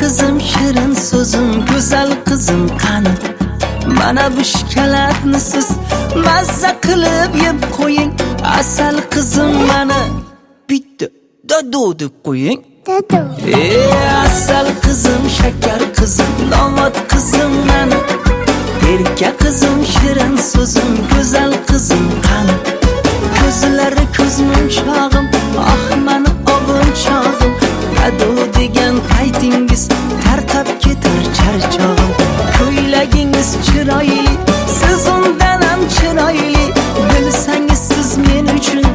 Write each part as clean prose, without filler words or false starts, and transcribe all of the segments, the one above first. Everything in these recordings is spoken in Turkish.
kızım, shirin so'zim, go'zal qizim qani? Mana bu shokoladni siz mazza qilib yeb qo'ying. Asal qizim mana bitta dado deb qo'ying. Dado. Asal qizim, shakar qizim, nomod qizim mana. Erka qizim, shirin so'zim, go'zal qizim qani? Ko'zlari ko'zmunchog'im, ah mani obunchog'im. Dado degan paytingiz tarqab ketar charchog'im. Ko'ylagingiz chiroyli, siz undan ham chiroyli. Bilsangiz siz men uchun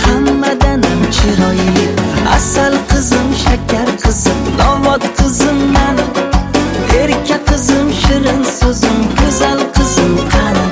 hammadan ham chiroyli. Asal qizim, shakar qizim, nomod qizim mani. Erka qizim, shirin so'zim, go'zal qizim qani?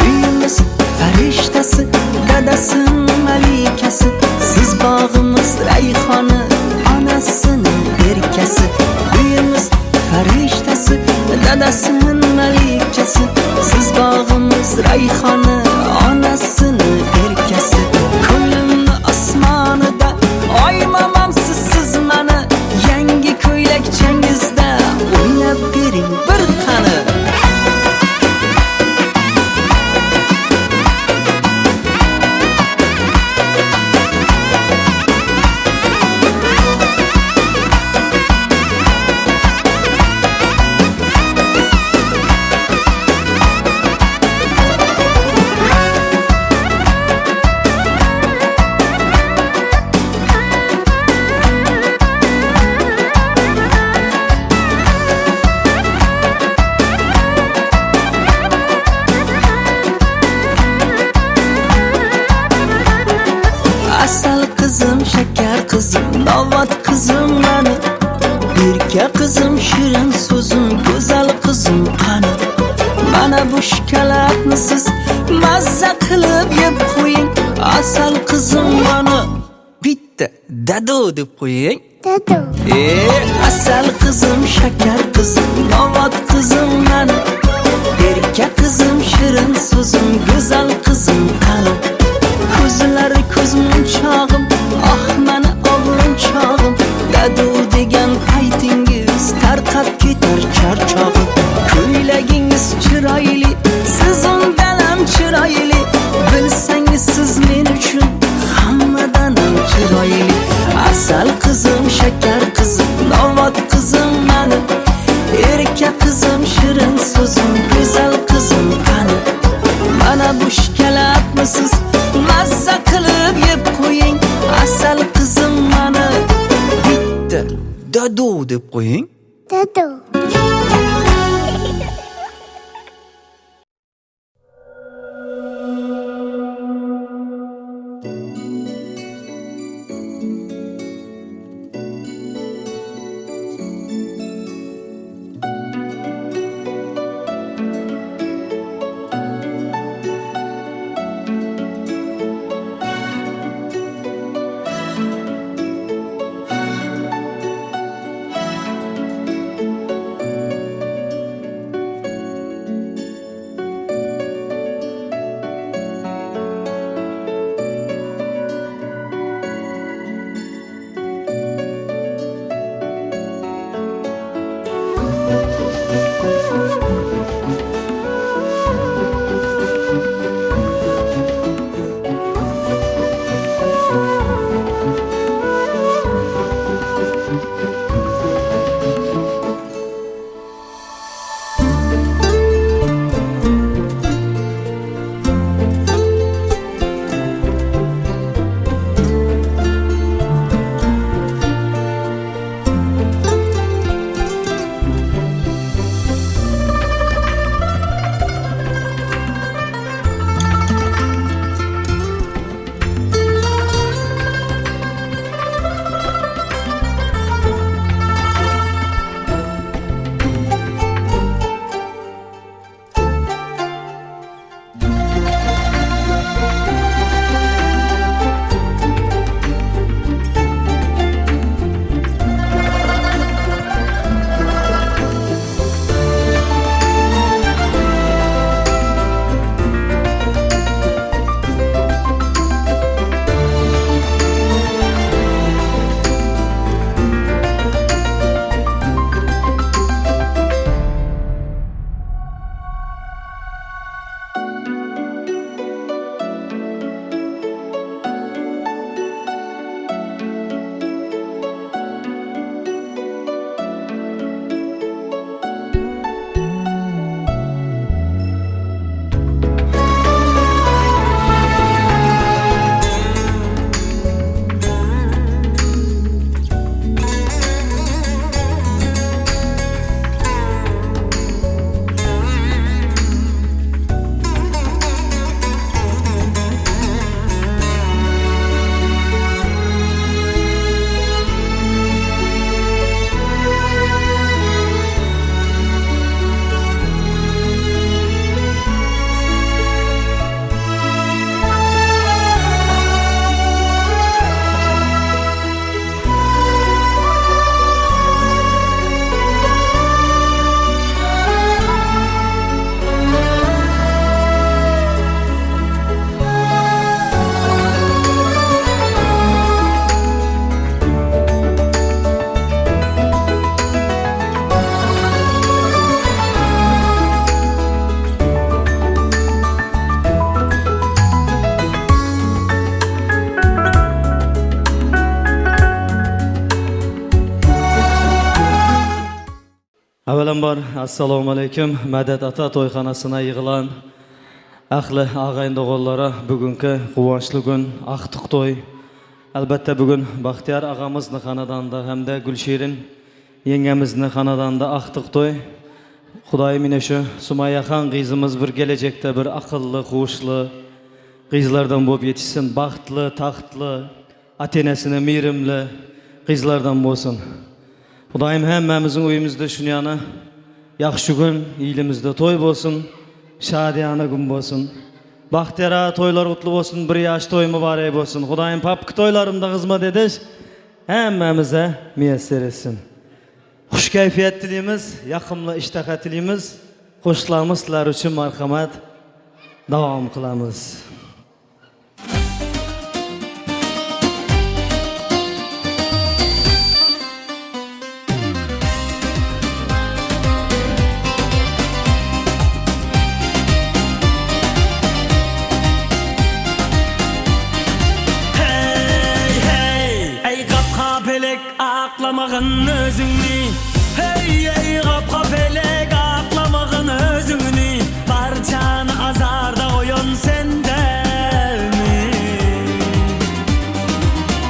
Uyimiz farishtasi, dadasining malikasi. Siz bog'imiz rayhoni, onasining erkasi. Uyimiz farishtasi, dadasining malikasi. Siz bog'imiz rayhoni, onasining erkasi. Ko'nglimni osmonida oy mamamsiz siz mana. Yangi ko'ylakchangizda o'ynab bering bir qani. Asal qizim, shakar qizim, nomod qizim mani. Erka qizim, shirin so'zim, go'zal qizim qani? Mana bu shokoladni siz mazza qilib yeb qo'ying. Asal qizim mana bitta dado deb qo'ying. Dado. Asal qizim, shakar qizim, nomod qizim mani. Erka qizim, shirin so'zim, go'zal qizim qani? Ko'zlari ko'zmunchog'im, ah mani obunchog'im. Dado degan paytingiz tarqab ketar charchog'im. Ko'ylagingiz chiroyli, siz undan ham chiroyli. Bilsangiz siz men uchun hammadan ham chiroyli. Asal qizim, shakar qizim, nomod qizim mani. Erka qizim, shirin so'zim, go'zal qizim qani? Mana bu shokoladni siz mazza qilib yeb qo'ying. Asal qizim mana bitta dado deb qo'ying. Dado. Avvalambor assalomu alaykum. Madad ata to'yxonasina yig'ilan ahli og'ayni o'g'illara bugungi quvonchli kun, aqtiq to'y. Albatta bugun Baxtiyor og'amizni xonadonida hamda Gulshirin yengamizni xonadonida aqtiq to'y. Xudoyim mana shu Sumayyaxon qizimiz bir kelajakda bir aqlli, xushli qizlardan bo'lib yetishsin, baxtli, taxtli, ota-onasini mehrimli qizlardan bo'lsin. Xudoyim hammamizning uyimizda shunyani yaxshi kun, elimizda to'y bo'lsin, shadiyona kun bo'lsin. Baxtiyor to'ylar qutlug' bo'lsin, bir yosh to'y muborak bo'lsin. Xudoyim papki to'ylarimda xizmat edish hammamizga muyassar etsin. Xush kayfiyat tilaymiz, yoqimli ishtaha tilaymiz. Qo'shiqlarimiz sizlar uchun marhamat davom qilamiz. Aqlamagın özünni Hey ey qapqa felek aqlamagın özünni Barçanı azarda oyun sendemi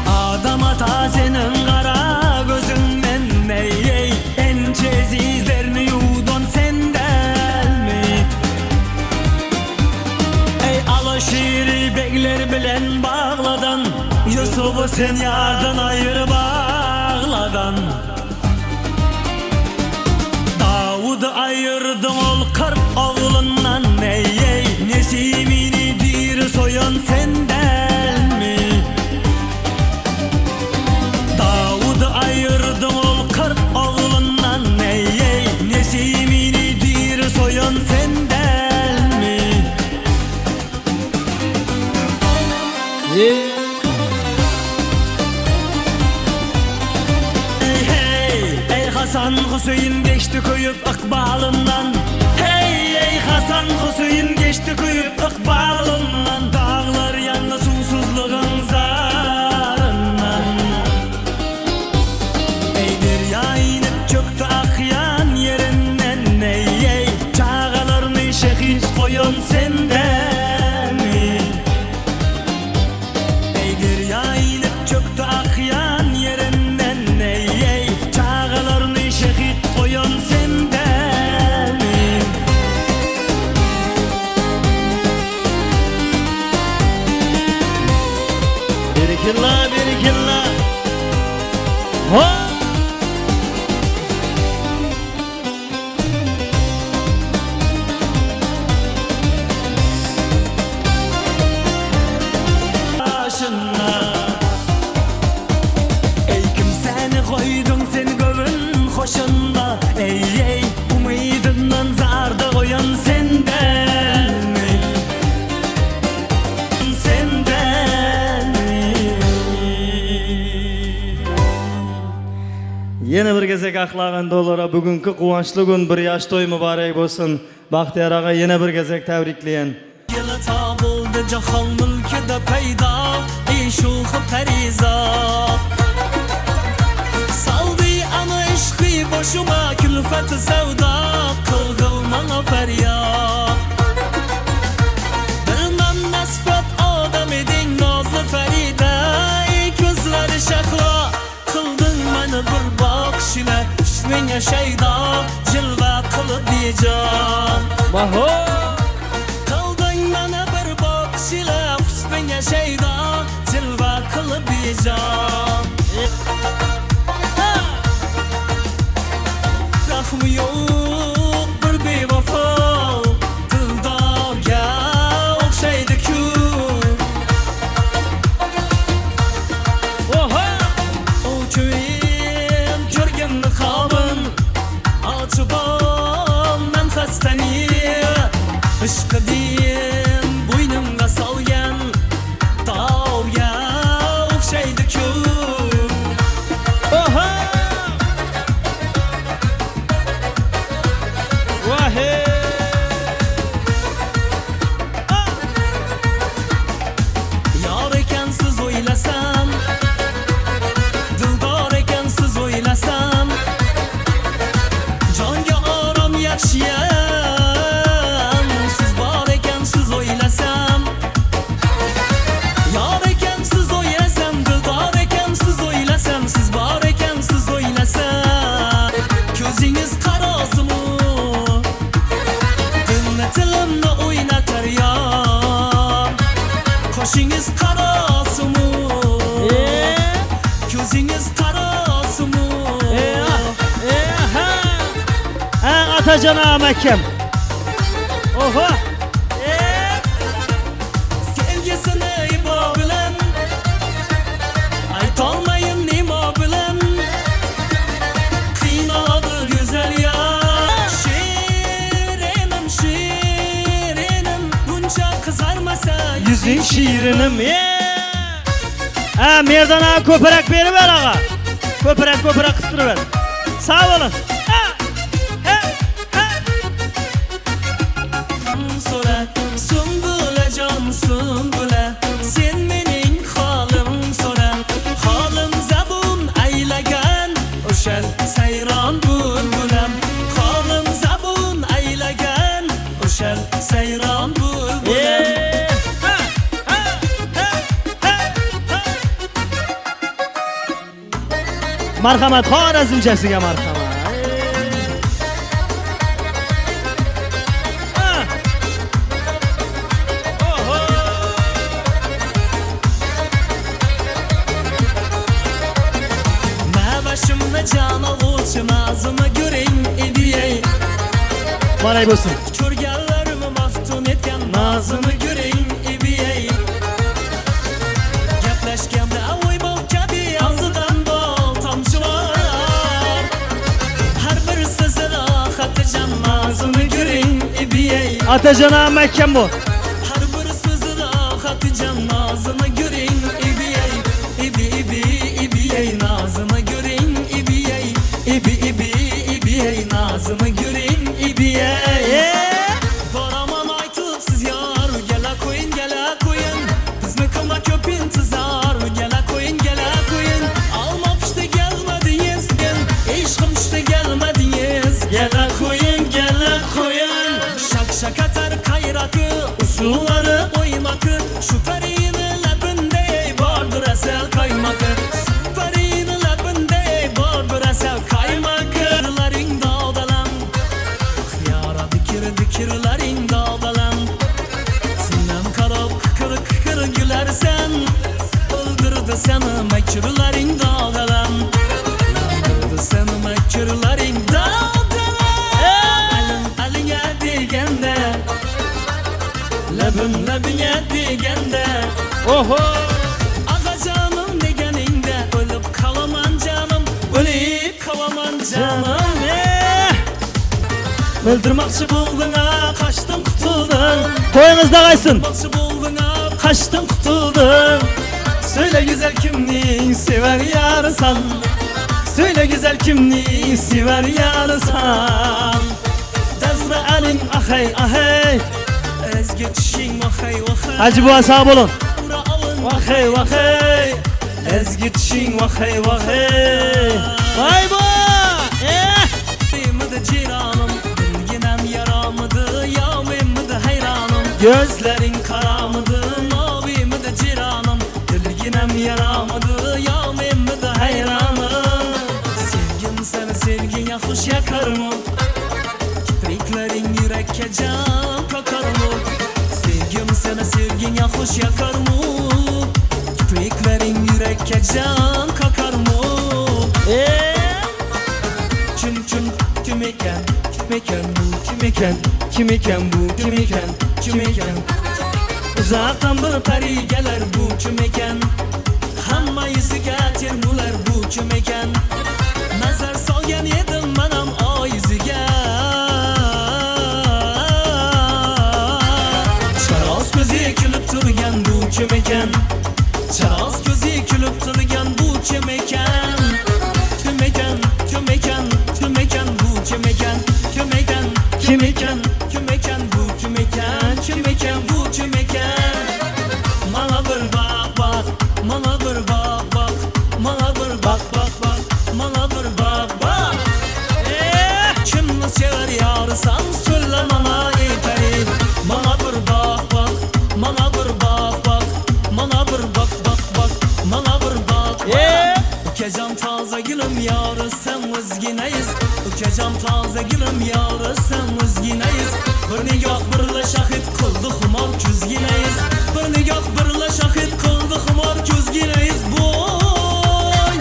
Adam ata senin qara gözünden Ey ey en çezizlerini yudun sendelmi Ey alaşiri bekler bilen bağladan Yusuf'u sen yardan ayır bağladan Davud'u ayırdın ol 40 oğlundan Ey ey nesimini dir soyan senden mi? Davud'u ayırdın ol 40 oğlundan Ey ey nesimini dir soyan senden mi? Hasan Hüseyin geçti köyüp ıkbalından Hey ey Hasan Hüseyin geçti köyüp ıkbalından Dağlar yanlı susuzluğun zarından Ey derya inip çöktü akyan yerinden Ey ey çağalarını şehit koyun senden mi? Ey derya inip çöktü akyan yerinden Ey ey şehit koyan senden mi? Birikilla birikilla Ho! Ey kim seni koydun seni gövün hoşunda Ey ey umidından zarda koyan senden mi? Senden mi? Yeni bir gezek axlag'an do'llara bugungi quvonchli kun, bir yosh to'y muborak bo'lsin. Baxtiyor og'a yana bir gezek tabriklayin. Yılı tabıldı cahan mülkede peyda Ey şuhu periza Saldı ana işkı boşuma külfeti sevda Kılgılmana feryat Bilmem nesfet adam edin nazlı feride Ey gözleri şakla Kıldın beni bir bakış ile Üstüne şeyda cilve kılıp diyeceğim Maho! Bana bir bakış ile üstüne şeyda cilve kılıp diyeceğim Rahmi yok bir bevafa Dıldarga okşaydı ki O köyüm görgünlü kabın Açıp al men hastani Işkı diyem boynumga salgan Tavga okşaydı ki Yar ekensiz oylasam Dildar ekensiz oylasam Jonga yüzünüz karasımı. Atacan Ahmet'im. Oho. Sevgisini ibo bilen aytolmayın nima bilen qiynadı güzel ya. Şirinim buncha qizarmasa Yüzün şiirinim. Merdan ağa köpürek beri ver ağa. Köpürek kıstırı ver. Sağ olun. So'ra Sumbula jon Sumbula sen mening holim so'ra. Holim zabun aylagan o'shal sayron bulbulam. Holim zabun aylagan o'shal sayron bulbulam. Marhamat, Xorazmchasiga marhamat. Başımda can olsun ağzıma göreyim ediyey. Malay bo'lsin. Ko'rganlarimi maftun etgan nazını göreyim ediyey. Gaplashganda avoy bol kabi og'zidan bol tomchilar. Har bir so'zida xotirjam nazını göreyim ediyey. Atacan Ahmet'im bu. Har bir so'zida xotirjam nazını göreyim ediyey. İbi nazını göreyim ibiyey. İbi nazını göreyim ibiyey. Baraman aytıp siz yar gele koyun bizni kılma köp intizar gele koyun almap işte gelmediniz gen eşkim işte gelmediniz gele koyun şak şak atar kayrakı usulları oymakı şu perinin labinde vardır esel kaymakı. Kirlerin dağdalan Sinem karab kıkır gülersen Öldürdü seni mekirlerin dağdalan Öldürdü seni mekirlerin dağdalan Eline digende Lebine digende Oho. Ağa canım degeninde Ölüp kalaman canım Öldürmekçi buldun ha, kaçtın kutuldun. Toyunuzda kaysın. Öldürmekçi buldun ha, kaçtın kutuldun. Söyle güzel kimliğin sever yarısan. Söyle güzel kimliğin sever yarısan. Dezre elin ahey ahey. Ezgi çişin vahey vahey. Hacı Buğa sağ olun. Vahey vahey. Ezgi çişin vahey vahey. Vay bu. Mıdı ciranım, bilginem yaramıdı, yavmimdi hayranım. Gözlerin karamıdı, mavimdi ciranım, bilginem yaramıdı, yavmimdi hayranım. Sevgin seni sevgin yaxış yakar mı? Kipriklerin yürekke can kakar mı? Sevgin seni sevgin yaxış yakar mı? Kipriklerin yürekke can kakar mı? Kim eken Uzaktan bir peri gelir bu kim eken Hamma yüzüge termular bu kim eken Nazar solgan yedim manam o yüzüge Charoz ko'zi kulib turgan bu kim eken Charoz ko'zi kulib turgan bu kim eken Kim eken bu kim eken bu kim eken Mana bir bak bak mana bir bak bak mana bir bak bak bak mana bir bak bak Kimni sever yarısan söyle mana yeter Mana bir bak bak mana bir bak bak mana bir bak bak bak mana bir bak bak Ukacan taze gülüm yarı sen özgineyiz Ukacan taze gülüm yarı sen özgineyiz Bir nigah birle şahit kıldı humar küzgineyiz Bir nigah birle şahit kıldı humar küzgineyiz Boy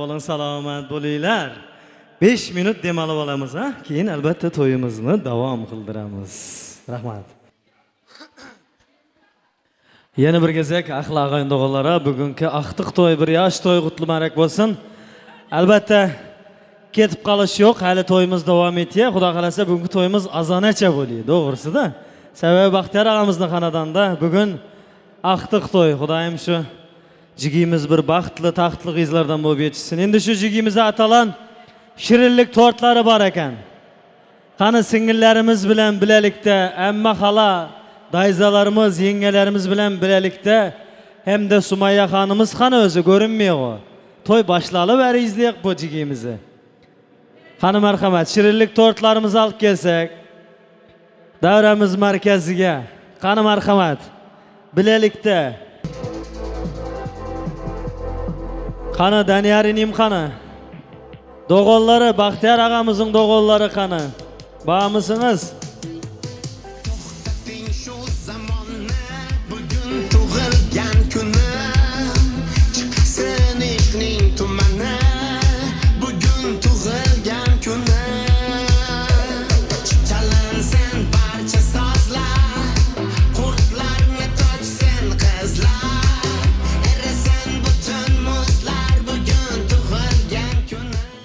olun, salomat bo'linglar. 5 minut dem olib olamiz, ha? Keyin albatta to'yimizni davom qildiramiz. Rahmat. Yana bir gezek ahli og'ayin o'g'illara, bugungi aqtiq to'y, bir yosh to'y qutlu muborak bo'lsin. Albatta ketib qolish yo'q, hali to'yimiz davom etadi. Xudo xolasa bugungi to'yimiz azonacha bo'ladi, to'g'risida. Sababi Baxtiyor og'amizning xonadonida bugun aqtiq to'y. Xudoyim shu jigimiz bir baxtli, taxtli qizlardan bo'lib yetishsin. Endi shu jigimizga atalan shirinlik tortlari bor ekan. Qani singillarimiz bilan bilalikda, amma xala, dayzalarimiz, yengelerimiz bilan bilalikda, hamda Sumayya xonimiz qani o'zi ko'rinmaydi. To'y boshlab izleyek bu jigimizni. Qani marhamat, shirinlik tortlarimizni olib kelsak, davramiz markaziga. Qani marhamat, bilalikda. Qani Daniyarining qani? Doğolları, Baxtiyor ağamızın doğolları qani? Bağımısınız?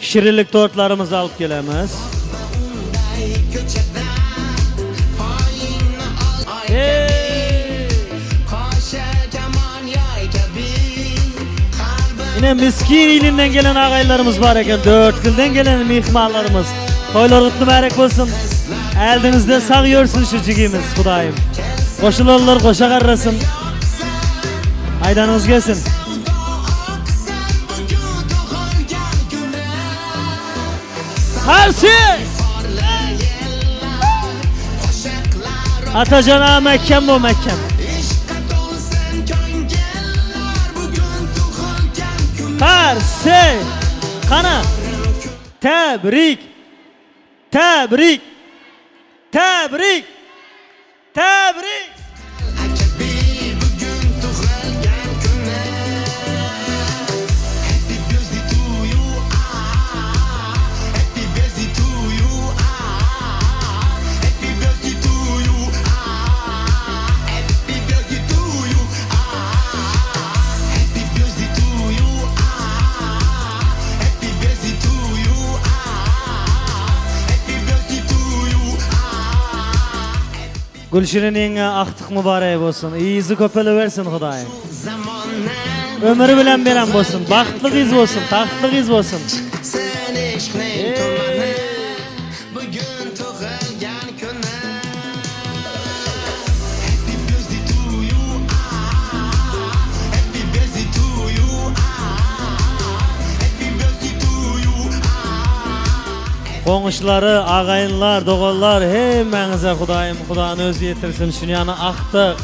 Şirinlik tortlarımızı alıp gelemiz. Yine miskin ilinden gelen ağaylarımız var eken, 4 yıldan gelen mihmanlarımız. Toylar kutlu mübarek olsun. Eldinizde sağıyorsun şu cigimiz Xudayım. Koşularlar koşa karrasın. Aydanınız gelsin. Harsi! Atacana Mekkem bu Mekkem. Harsi! Kana! Tebrik! Tebrik! Tebrik! Tebrik! Gülşirin'in aqtiq mübarek olsun. İyizi köpeli versin Xudayım. Ömrü bilen veren olsun. Baxtlı kız olsun. Taxtlı kız olsun. Qo'ng'ishları, ağayınlar, doğullar, hemmenize Xudayım, Xudoning o'zi yetirsin. Şunu yani aqtiq,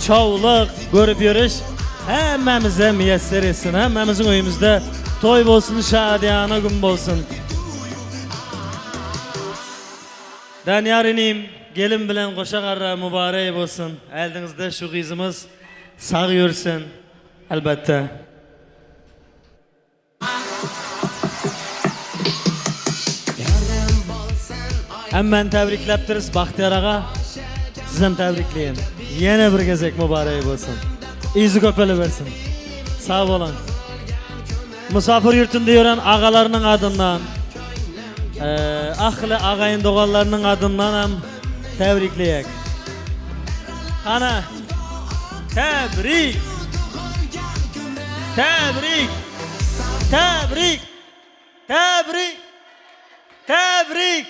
çovliq görüp yurish hemmemize müyesser etsin. Hemmemizin uyumuzda to'y bo'lsin, shadiyona gün bo'lsin. Daniyarining gelin bilen qo'sha qarra mübarek bo'lsin. Eldinizde şu qizimiz sağ yursin. Albatta. Hemen tebrikleptiriz Baxtiyor ağa. Sizden tebrikleyin. Yine bir gezek mübarek olsun. İzi köpeli versin. Sağ olun. Misafir yurtunda yören ağalarının adından, ahli ağayın doğallarının adından hem tebrikleyek. Ana, tebrik, tebrik, tebrik, tebrik, tebrik.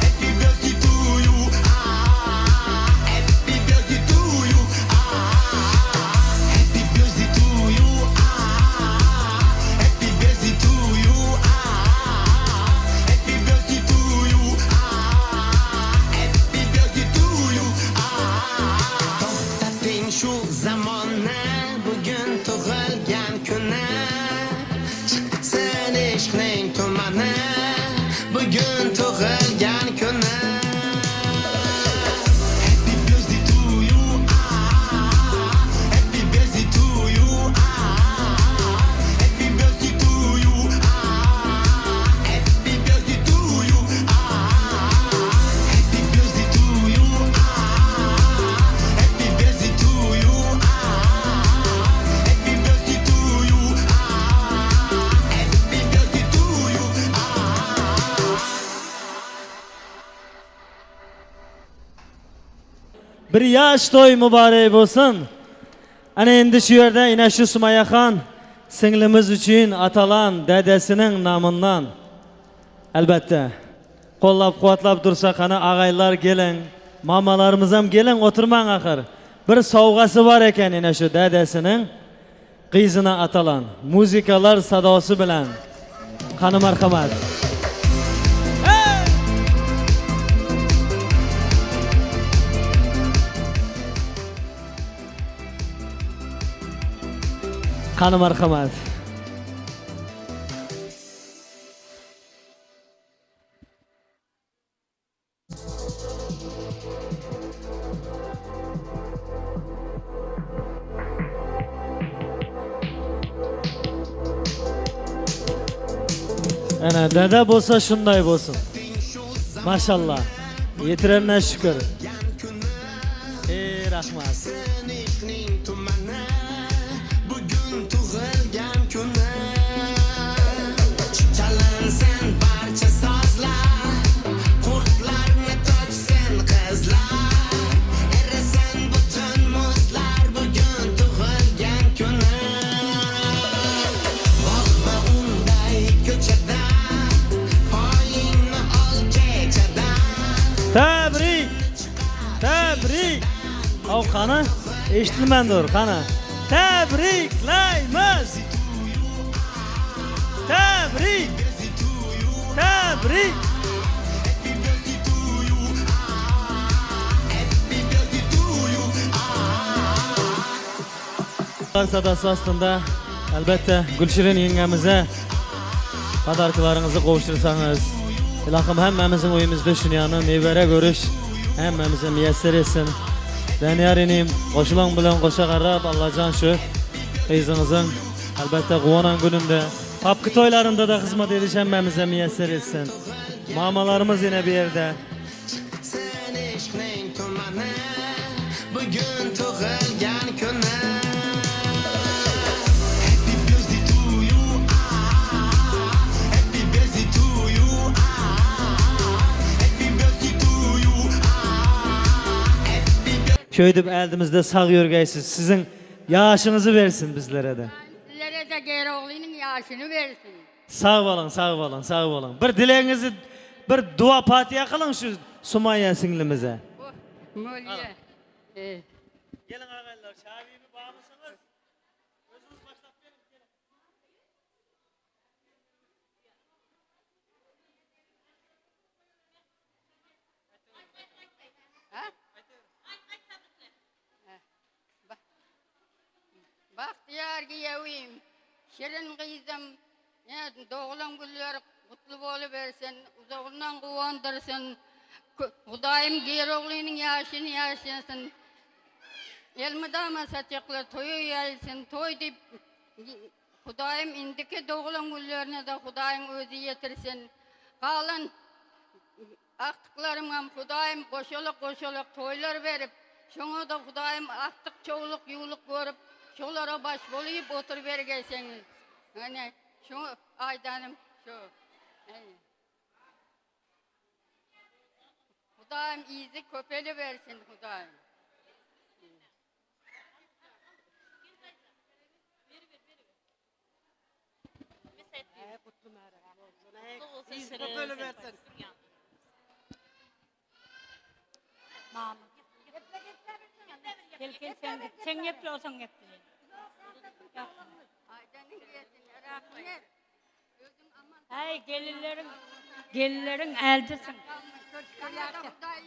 Happy birthday to you. tumani bugun tug'ilgan kuni. Happy birthday to you, happy birthday to you, happy birthday to you, happy birthday to you, happy birthday to you, happy birthday to you, happy birthday to you, happy birthday to you. Bir yaş toy mübarek olsun. Ana endi şu yerda ina şu Sumayaxon singlimiz uchun atalan dadasining nomidan albatta qo'llab-quvvatlab tursa qani ag'aylar keling, mamalarimiz ham keling, o'tirmang axir. Bir sovg'asi bor ekan ina shu dadasining qizina atalan muzikalar sadosi bilan. Qani marhamat. Qani marhamat. Ana dada bo'lsa shunday bo'lsin. Maşallah. Yetirenden şükür. Ey rahmat. Senishning tumani bugun tug'ilgan kuni. Chalansan barcha sozlar, qurtlarni tochsin qizlar. Erasan butun muzlar bugun tug'ilgan kuni. Boqma unday ko'chada, poyingni ol kechada. Tebrik. Tebrik. Av qani? Eshitilmandir, qani? Tebriklaymiz. Tebrik. Tebrik. Sadası aslında elbette Gülşirin yengemize padarkılarınızı kavuştursanız, ilahım hemmemizin uyumuzda dünyanın nevere görüş hemmemize müyesser etsin. Danyar inim, koşulan bilen koşa qarab, Allahcan şu kızınızın elbette kuvanan gününde, papkı toylarında da hizmet ediş hemmemize müyesser etsin. Mamalarımız yine bir yerde. Senishning tumani bugun tug'ilgan kuni. Happy birthday to you, happy birthday to you, happy birthday to you, happy birthday. Köydüp eldimizde sağ yörgeysiz. Sizin yaşınızı versin bizlere de. Sizlere de Geroğlu'nun yaşını versin. Sağ olun, sağ olun, sağ olun. Bir dileğinizi, bir dua patiha kılın şu Sumaya singlimize. Oh, Mölye. Gelin ağaylar, şabimi bağımlısınız. Özünüz başlat verin, gelin. Ha? Bahtiyar giyevim, şirin kızım, doğulan güller kutlu bolu versin, uzağından kuvandırsın, Hudayım Geroğlu'nun yaşını yaşasın, elmidama saçaklar toyu yayılsın, toy deyip, Hudayım indiki doğulan güllerine de Hudayım özü yetirsin, kalın, aktıklarımdan Hudayım koşuluk toylar verip, şuna da Hudayım aktık çoğuluk yuğuluk görüp, şolara baş bolayıp otur vergeseniz. Hani şu aydanım şu. Hudayım izi köpeli versin Hudayım. Köpeli versin. Sen yapıyorsan yap. Aydanın yesin, rahmet. Özüm aman. Hey gelinlerin eldesin.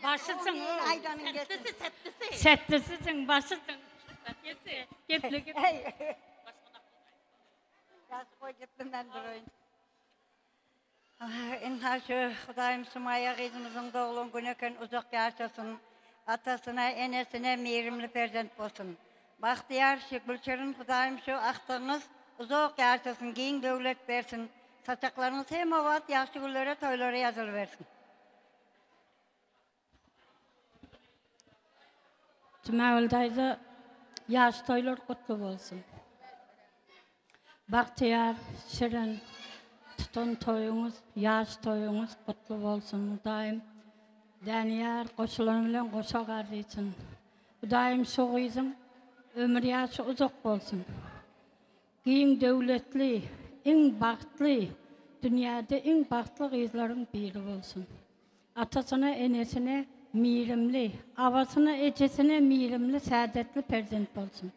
Başısın. Aydanın yesin. Settisisin, başısın. Geple git. Yaz koy gittim ben durayım. İnhaşı Hudayım Sümaya kızımızın doğulun günüken uzak yaşasın. Atasına, enesine meyrimli perzent olsun. Bahtiyar Gülçer'in Hudayım şu aktığınız uzak yaşasın, giyin devlet versin. Saçaklarınız hem avat, yaşlı güllere, toylara yazıl versin. Cümavildayda yaş toylar kutlu olsun. Bahtiyar, Şirin, tutun toyunuz, yaş toyunuz kutlu olsun. Daim Daniyar koşulanıyla koşa kardeşin. Daim soğuyuzun ömür yaşı uzak olsun. Giyin devletli, en baktlı, dünyada en baktlı kızların biri olsun. Atasına, enesine mirimli, avasına, ecesine mirimli, saadetli perzent olsun.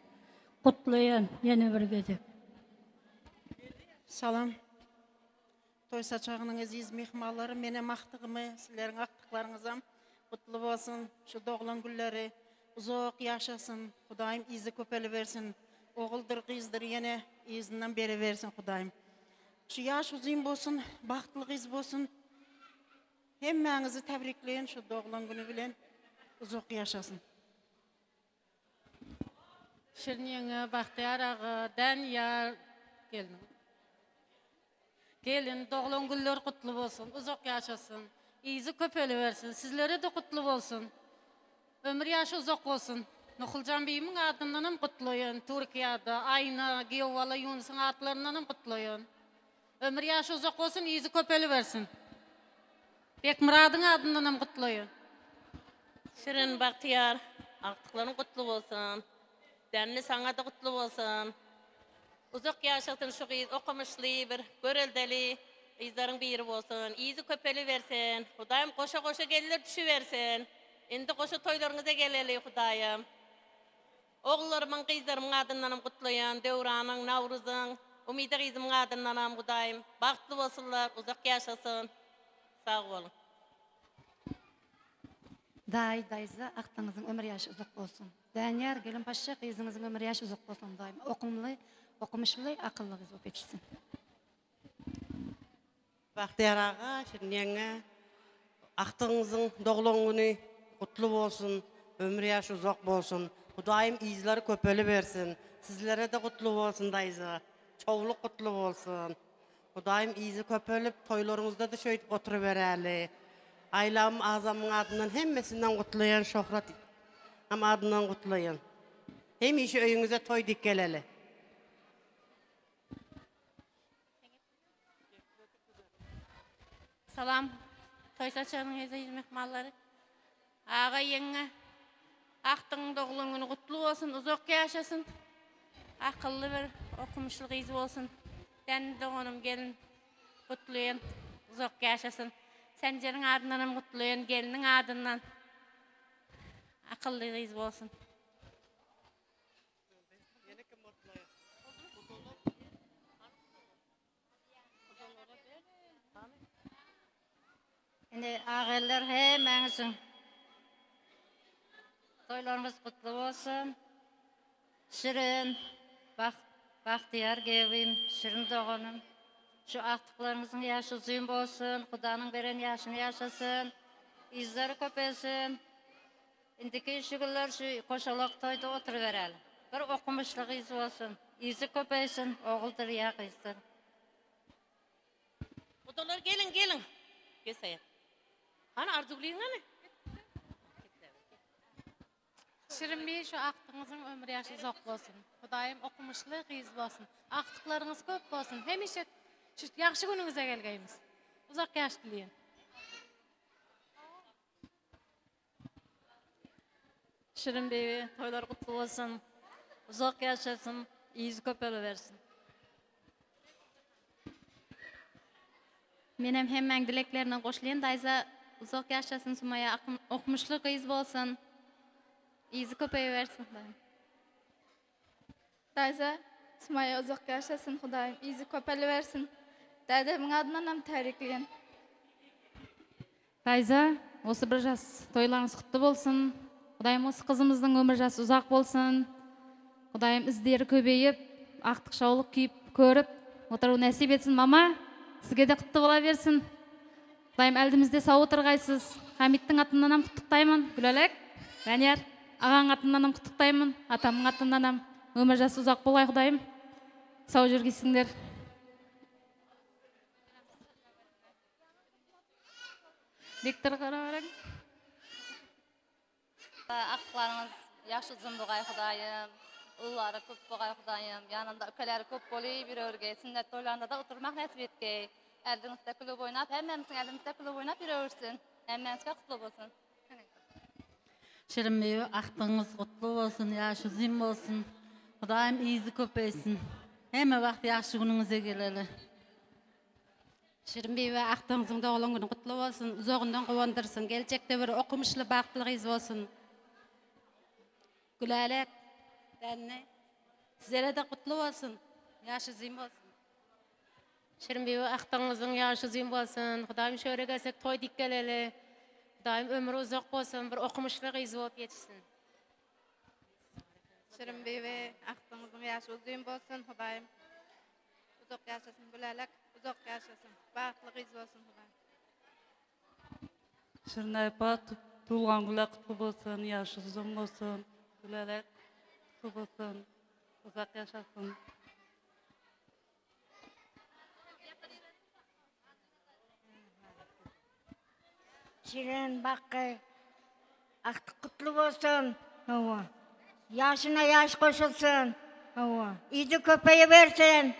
Kutlayan yeni bir gece. Salam. Toy saçağının aziz mehmanları, menem aktığımı, sizlerin aktıklarınızam kutlu olsun. Şu doğulan gülleri uzak yaşasın. Hudayım izi köpeli versin. Oğuldur, kızdır, yine izinden beri versin Hudayım. Şu yaş uzun olsun, baktlı kız olsun. Hemmenizi tebrikleyin şu doğulan günü bilen uzak yaşasın. Şirniye'ne Bahtiyar ağa, Daniyar gelin. Gelin, doğulan güller kutlu olsun, uzak yaşasın. İyizi köpeli versin, sizlere de kutlu olsun. Ömür yaşı uzak olsun. Nuhulcan Bey'imin adından kutlayın. Türkiye'de, Ayna, Giyovala, Yunus'un adlarından kutlayın. Ömür yaşı uzak olsun, iyizi köpeli versin. Bekmurad'ın adından kutlayın. Şirin Bahtiyar, aktıkların kutlu olsun. Denli sana da kutlu olsun. Uzak yaşasın şu kız, okumuşlu bir, göreldeli, izlerin biri olsun. İyizi köpeli versin. Hudayım koşa koşa gelir düşüversin. Şimdi koşa toylarınıza geleli Hudayım. Oğullarımın, kızlarımın adından kutlayın. Devranın, Navruz'un, Umide kızımın adından Hudayım. Baktlı olsunlar, uzak yaşasın. Sağ olun. Dayza aktığınızın ömür yaşı uzak olsun. Daniyar gelin paşa kızınızın ömür yaşı uzak olsun daim. Okumuşlu, akıllı kız olup yetişsin. Bahtiyar ağa, Şirniye'ne aktığınızın doğulan günü kutlu olsun. Ömür yaşı uzak olsun. Hudayım izleri köpeli versin. Sizlere de kutlu olsun dayza. Çoğuluk kutlu olsun. Hudayım izi köpelip toylarımızda da şöyle oturuvereli. Aylam azamın adından hemmesinden kutlayan Şöhret ama adından kutlayan. Hem işi öyünüze toy dik geleli. Salam. Toy saçağının aziz mehmanları. Ağa yenge. Aktın doğulan günü kutlu olsun, uzak yaşasın. Akıllı bir okumuşlu kız olsun. Ben de onun gelin kutlayan, uzak yaşasın. Sencerin adından kutlayan, gelinin adından. Akıllı kız olsun. Şimdi ağalar hemensin. Toylarımız kutlu olsun. Şirin, Bahtiyar gelin, Şirin doğanım. Şu aktıklarınızın yaşı uzun olsun. Kudanın veren yaşını yaşasın. İzleri köpelsin. İndiki şükürler şu koşalak toyda oturuverelim. Bir okumuşlu kız olsun. İzi köpelsin, oğuldur ya kızdır. Odalar gelin. Gesaya. Hani arzuluyorsun hani? Şirin Bey şu aktığınızın ömür yaşı uzak olsun. Hudayım okumuşlu kız olsun. Aktıklarınız köp olsun. Hem işe şu yaxşı gününüze gelgeyimiz. Uzak yaş dileyin. Şirin Bey, toylar kutlu olsun. Uzak yaşasın, iyizi köpeli versin. Menem hemen dileklerine koşulayan dayza uzak yaşasın Sumaya okumuşlu kız olsun. İyizi köpeği versin. Dayza Sumaya uzak yaşasın Hudayım. İyizi köpeli versin. Dedemin adından hem tebrikleyin. Dayza, osu bir jas toylarınız kutlu olsun. Hudayım osu kızımızın ömür jası uzak olsun. Hudayım izleri köbeyip, aktık şauluk kiyip, körüp, otaru nasip etsin mama. Sizge de kutlu bola bersin. Kudayım eldimizde sağ oturgaysız. Hamid'in atından ham kutuktayman. Gülelek. Daniyar. Ağaң atından ham kutuktayman. Atamın atından ham. Ömür jası uzak bolay Kudayım. Sağ жүргейсіңдер. Виктор Карабарак. Aqlarınız yaşı uzun boğay Kudayım. Ulları köp boğay Kudayım. Yanında ökeleri köp bolayı bir örgey. Sünnet toylarında da oturmak nasip etkey. Eldinizde kulüp oynap, hemmemizin eldinizde kulüp oynap bir örürsün. Hemmemizge kutlu olsun. Şirin bebe, aktığınız kutlu olsun, yaşı uzun olsun. Kudayım iyizi köpeysin. Hemme vakti yaşı gününüze geleli. Şirin bebe, aktığınızın doğulan günü kutlu olsun. Uzoğundan kovandırsın. Gelecekte bir okumuşlu baktılığız olsun. Gülalek, denne. Sizlere de kutlu olsun. Yaşı uzun olsun. Şirin bebe, aktığınızın yaşı uzun olsun. Kudayım şöyle gelsek toy dik geleli. Kudayım ömrü uzak olsun, bir okumuşlu kız olup yetişsin. Şirin bebe, aktığınızın yaşı uzun olsun Kudayım. Uzak yaşasın Gülalek, uzak yaşasın. Baktlı kız olsun Kudayım. Şirin aypa tuğulgan güle kutlu olsun, yaşı uzun olsun. Gülalek kutlu olsun, uzak yaşasın. Şirin bakı, aktık kutlu olsun. Yaşına yaş koşulsun. İzi köpeği versin.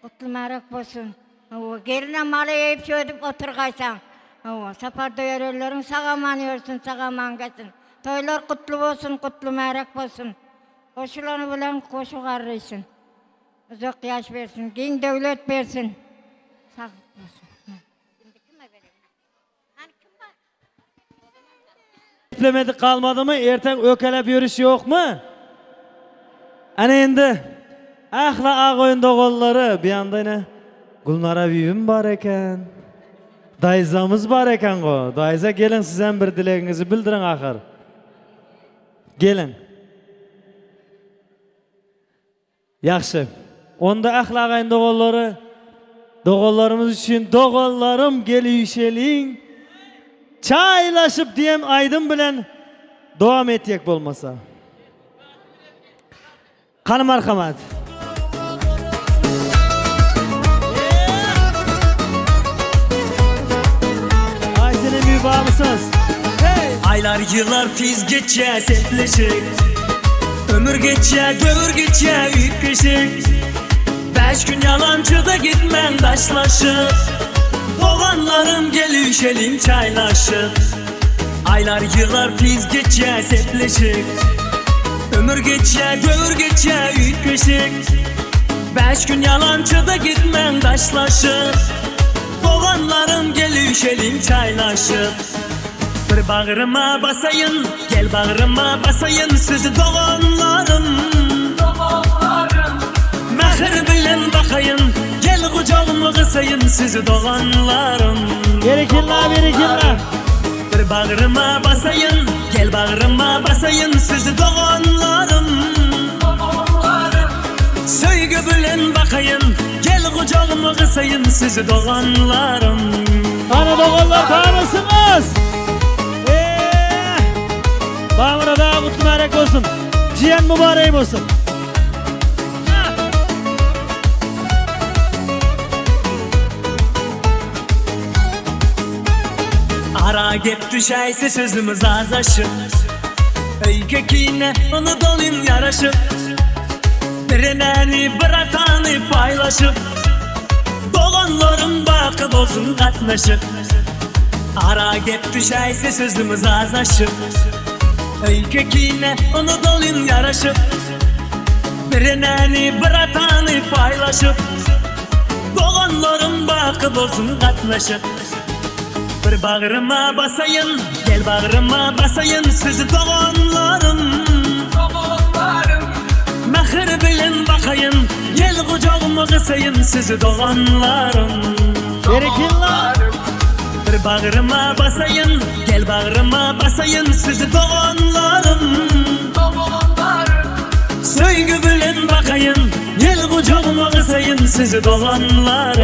Kutlu merak olsun. Geline malı yiyip şöydüp oturgaysan. Sapar döyerlerin sağaman görsün, sağaman gelsin. Toylar kutlu olsun, kutlu merak olsun. Koşulanı bilen koşu garrıysın. Uzak yaş versin, gen devlet versin. Sağ olsun. Geplemedik kalmadı mı? Erten ökelep yürüyüş yok mu? Ana endi ahla ağoyun doğulları bir anda yine Gulnara büyüm var eken. Dayzamız var eken go. Dayza gelin sizden bir dileğinizi bildirin ahir. Gelin. Yaxşı. Onda ahla ağoyun doğulları doğullarımız için doğullarım gelişelin. Çaylaşıp diyem aydın bilen devam etiyek bolmasa. Kanı marhamat. Aysenin büyük bağımısınız. Aylar yıllar tiz geçe sepleşik. Ömür geçe, dövür geçe, yükleşik. 5 gün yalancıda gitmen taşlaşıp. Doğanlarım gelişelim çaylaşıp. Aylar yıllar tiz geçe sepleşik. Ömür geçe, dövür geçe, yükleşik. 5 gün yalancıda gitmen taşlaşıp. Doğanlarım gelişelim çaylaşıp. Bir bağrıma basayın, gel bağrıma basayın sizi doğanlarım. Mehir bilen bakayın, gel kucağıma kısayın sizi doğanlarım. Berikinler, berikinler. Bir bağrıma basayın, gel bağrıma basayın sizi doğanlarım. Söygü bilen bakayın, gel kucağıma kısayın sizi doğanlarım. Ana doğanlar bağırısınız. Bağmura daha kutlu mübarek olsun. Cihan mübarek olsun. Ara gep düşeyse sözümüz azaşıp. Öykekine onu dolayım yaraşıp. Birineni bırakanı paylaşıp. Doğanların bakı olsun katlaşıp. Ara gep düşeyse sözümüz azaşıp. Öykekine onu dolayım yaraşıp. Birineni bırakanı paylaşıp. Doğanların bakı olsun katlaşıp. Bir bağrıma basayın, gel bağrıma basayın sizi doğanlarım. Mehir bilen bakayın, gel kucağıma kısayın sizi doğanlarım. Berikinler. Bir bağrıma basayın, gel bağrıma basayın sizi doğanlarım. Söygü bilen bakayın, gel kucağıma kısayın basayın sizi doğanlarım.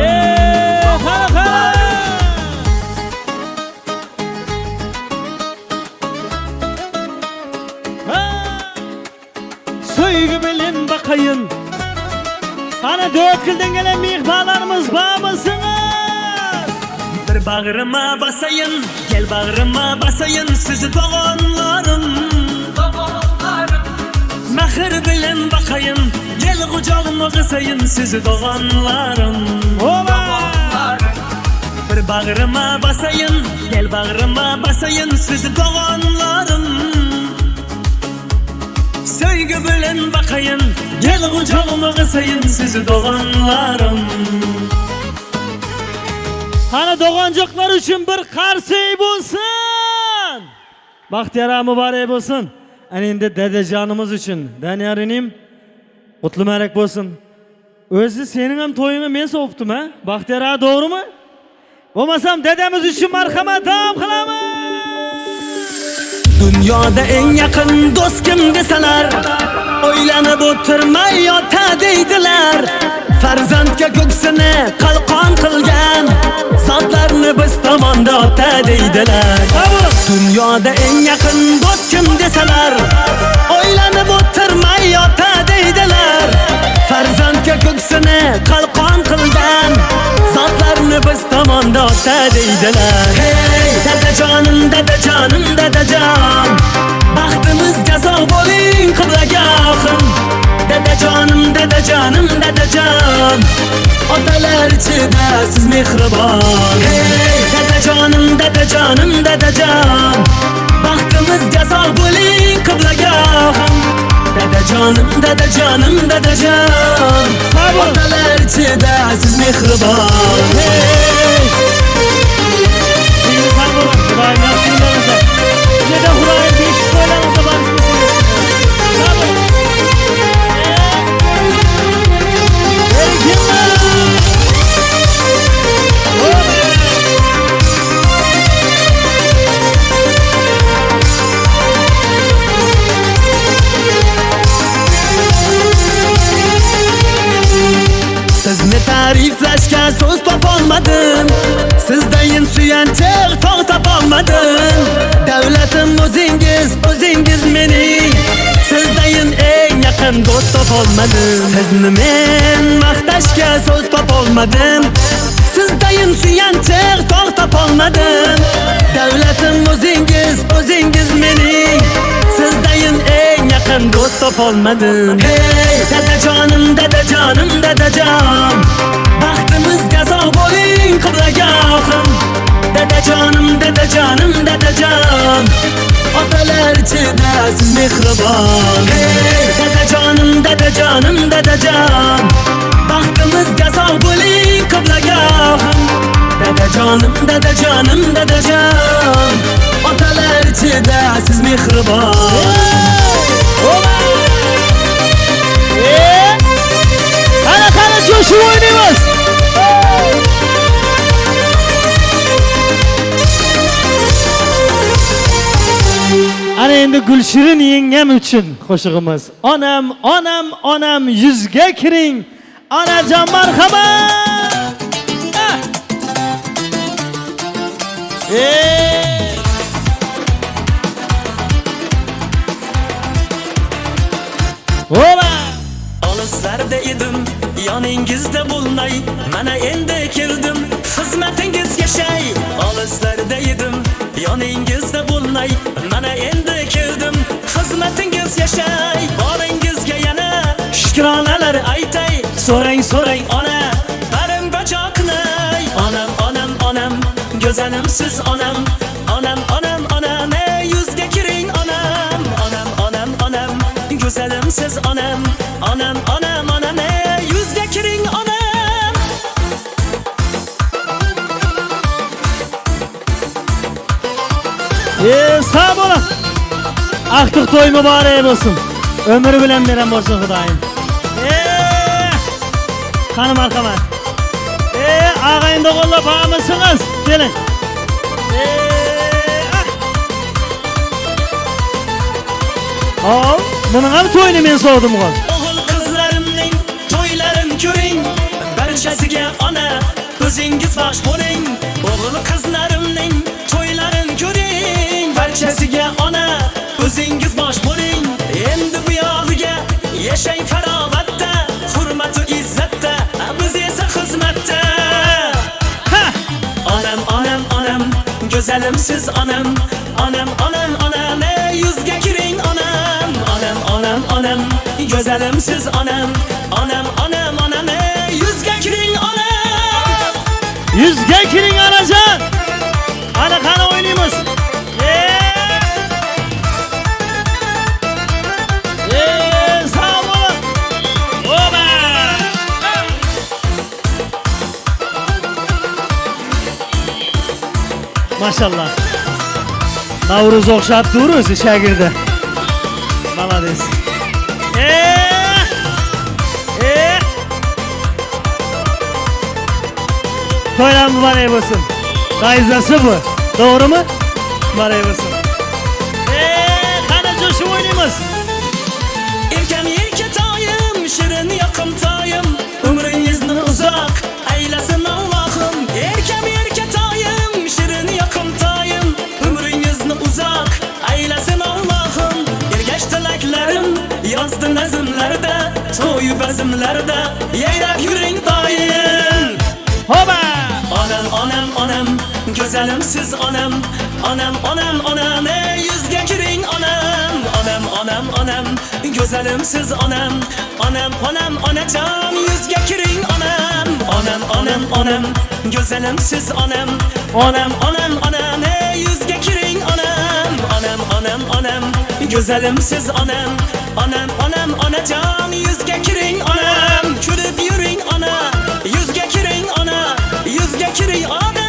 Söygü bilin bakayın. Hani 4 yıldan gelen mihbalarımız bağımısınız. Bir bağrıma basayın, gel bağrıma basayın sizi doğanlarım. Mehir bilin bakayın, gel kucağıma kısayın sizi doğanlarım. Bir bağrıma basayın, gel bağrıma basayın sizi doğanlarım. Söygü bilin bakayın, gel kucağıma kısayın sizi doğanlarım. Hani doğancaklar için bir karsey bulsun. Bahtiyar mübarek olsun. Indi dedecanımız için. Daniyarinim kutlu merek olsun. Özü senin hem toyunu men soğuptum ha. Bahtiyar ağa doğru mu? Olmasam dedemiz için marhama devam kılamız. Dünyada en yakın dost kim deseler, oylanıp oturmay yota deydiler. Farzandga ko'ksini qalqon qilgan zotlarni biz tomonda ota deydilar. Dunyoda eng yaqin do'st kim desalar, o'ylanib o'tirmay yota deydilar. Farzandga ko'ksini qalqon qilgan zotlarni biz tomonda ota deydilar. Hey dadajonim dadajonim dadajon, baxtimizga sog' bo'ling qiblagahim. Dadajonim dadajonim dadajon, otalar ichida siz mehribon. Hey dadajonim dadajonim dadajon, baxtimizga sog' bo'ling qiblagahim. Dadajonim dadajonim dadajon, otalar ichida siz mehribon. Hey sizni ta'riflashga so'z topolmadim, sizdayin suyanchiq tog' topolmadim. Davlatim o'zingiz, o'zingiz mening, sizdayin eng yaqin do'st topolmadim. Sizni men maqtashga so'z topolmadim, sizdayin suyanchiq tog' topolmadim. Davlatim o'zingiz, o'zingiz mening, sizdayin eng yaqin do'st topolmadim. Hey dadajonim dadajonim dadajon, baxtimizga sog' bo'ling qiblagahim. Dadajonim dadajonim dadajon, otalar ichida siz mehribon. Hey dadajonim dadajonim dadajon, baxtimizga sog' bo'ling qiblagahim. Dadajonim dadajonim dadajon, otalar ichida siz mehribon. Qani jo'shib o'ynaymiz. Ana endi Gulshirin yengam uchun qo'shig'imiz. Onam, onam, onam yuzga kiring. Onajon marhamat. Ola! Olislarda edim, yoningizda bo'lmay, mana endi keldim, xizmatingizga shay. Olislarda edim, yoningizda bo'lmay, mana endi keldim, xizmatingizga shay. Boringizga yana shukronalar aytay, so'rang so'rang ona, barim bajo qilay. Onam onam onam, go'zalimsiz onam, onam onam onam, yuzga kiring onam, onam onam onam, go'zalimsiz onam, onam onam onam, yuzga kiring onam. Sağ bo'lin. Aqtiq to'y muborak bo'lsin. Ömrü bilen veren bo'lsin Xudoyim. Qani marhamat. Ağayın doğulla bağımısınız. Gelin. Bunun abi toyunu men soğudum. Oğul kızlarımның toylarım ko'ring, barchasiga ona o'zingiz bosh bo'ling. O'g'il qizlarimning to'ylarini ko'ring. Barchasiga ona o'zingiz bosh bo'ling. Endi bu yog'iga yashang farovatda, hurmat va izzatda, biz esa xizmatda. Onam, onam, onam, go'zalim siz onam. Onam, onam, onam, yuzga kiring onam. Onam, onam, onam, go'zalim siz onam. Onam, onam, onam, yuzga kiring onam. Yuzga kiring onajon. Ana qani o'ynaymiz. Sağ olun. Oba! Maşallah. Navruz okşat duruz şagirde. Malades. Toylan mübarek olsun. Dayızası bu. Doğru mu? Mübarek olsun. Kana coşu oynayımız. Erkem erketayım, şirin yakımtayım. Ömrünüzni uzak eylesin Allah'ım. Erkem erketayım, şirin yakımtayım. Ömrünüzni uzak eylesin Allah'ım. Ergeç tileklerim yazdı nazımlarda, toyu bezimlerde yayrab yuring doim. Hoba! Onam, onam, onam, go'zalim siz onam. Onam, onam, onam, yuzga kiring onam. Onam, onam, onam, go'zalim siz onam. Onam, onam, onajon, yuzga kiring onam. Onam, onam, onam, go'zalim siz onam. Onam, onam, onam, yuzga kiring onam. Onam, onam, onam, go'zalim siz onam. Onam, onam, onajon, yuzga kiring onam. Kulib yuring ona, yuzga kiring ona. Yuzga kiring ona.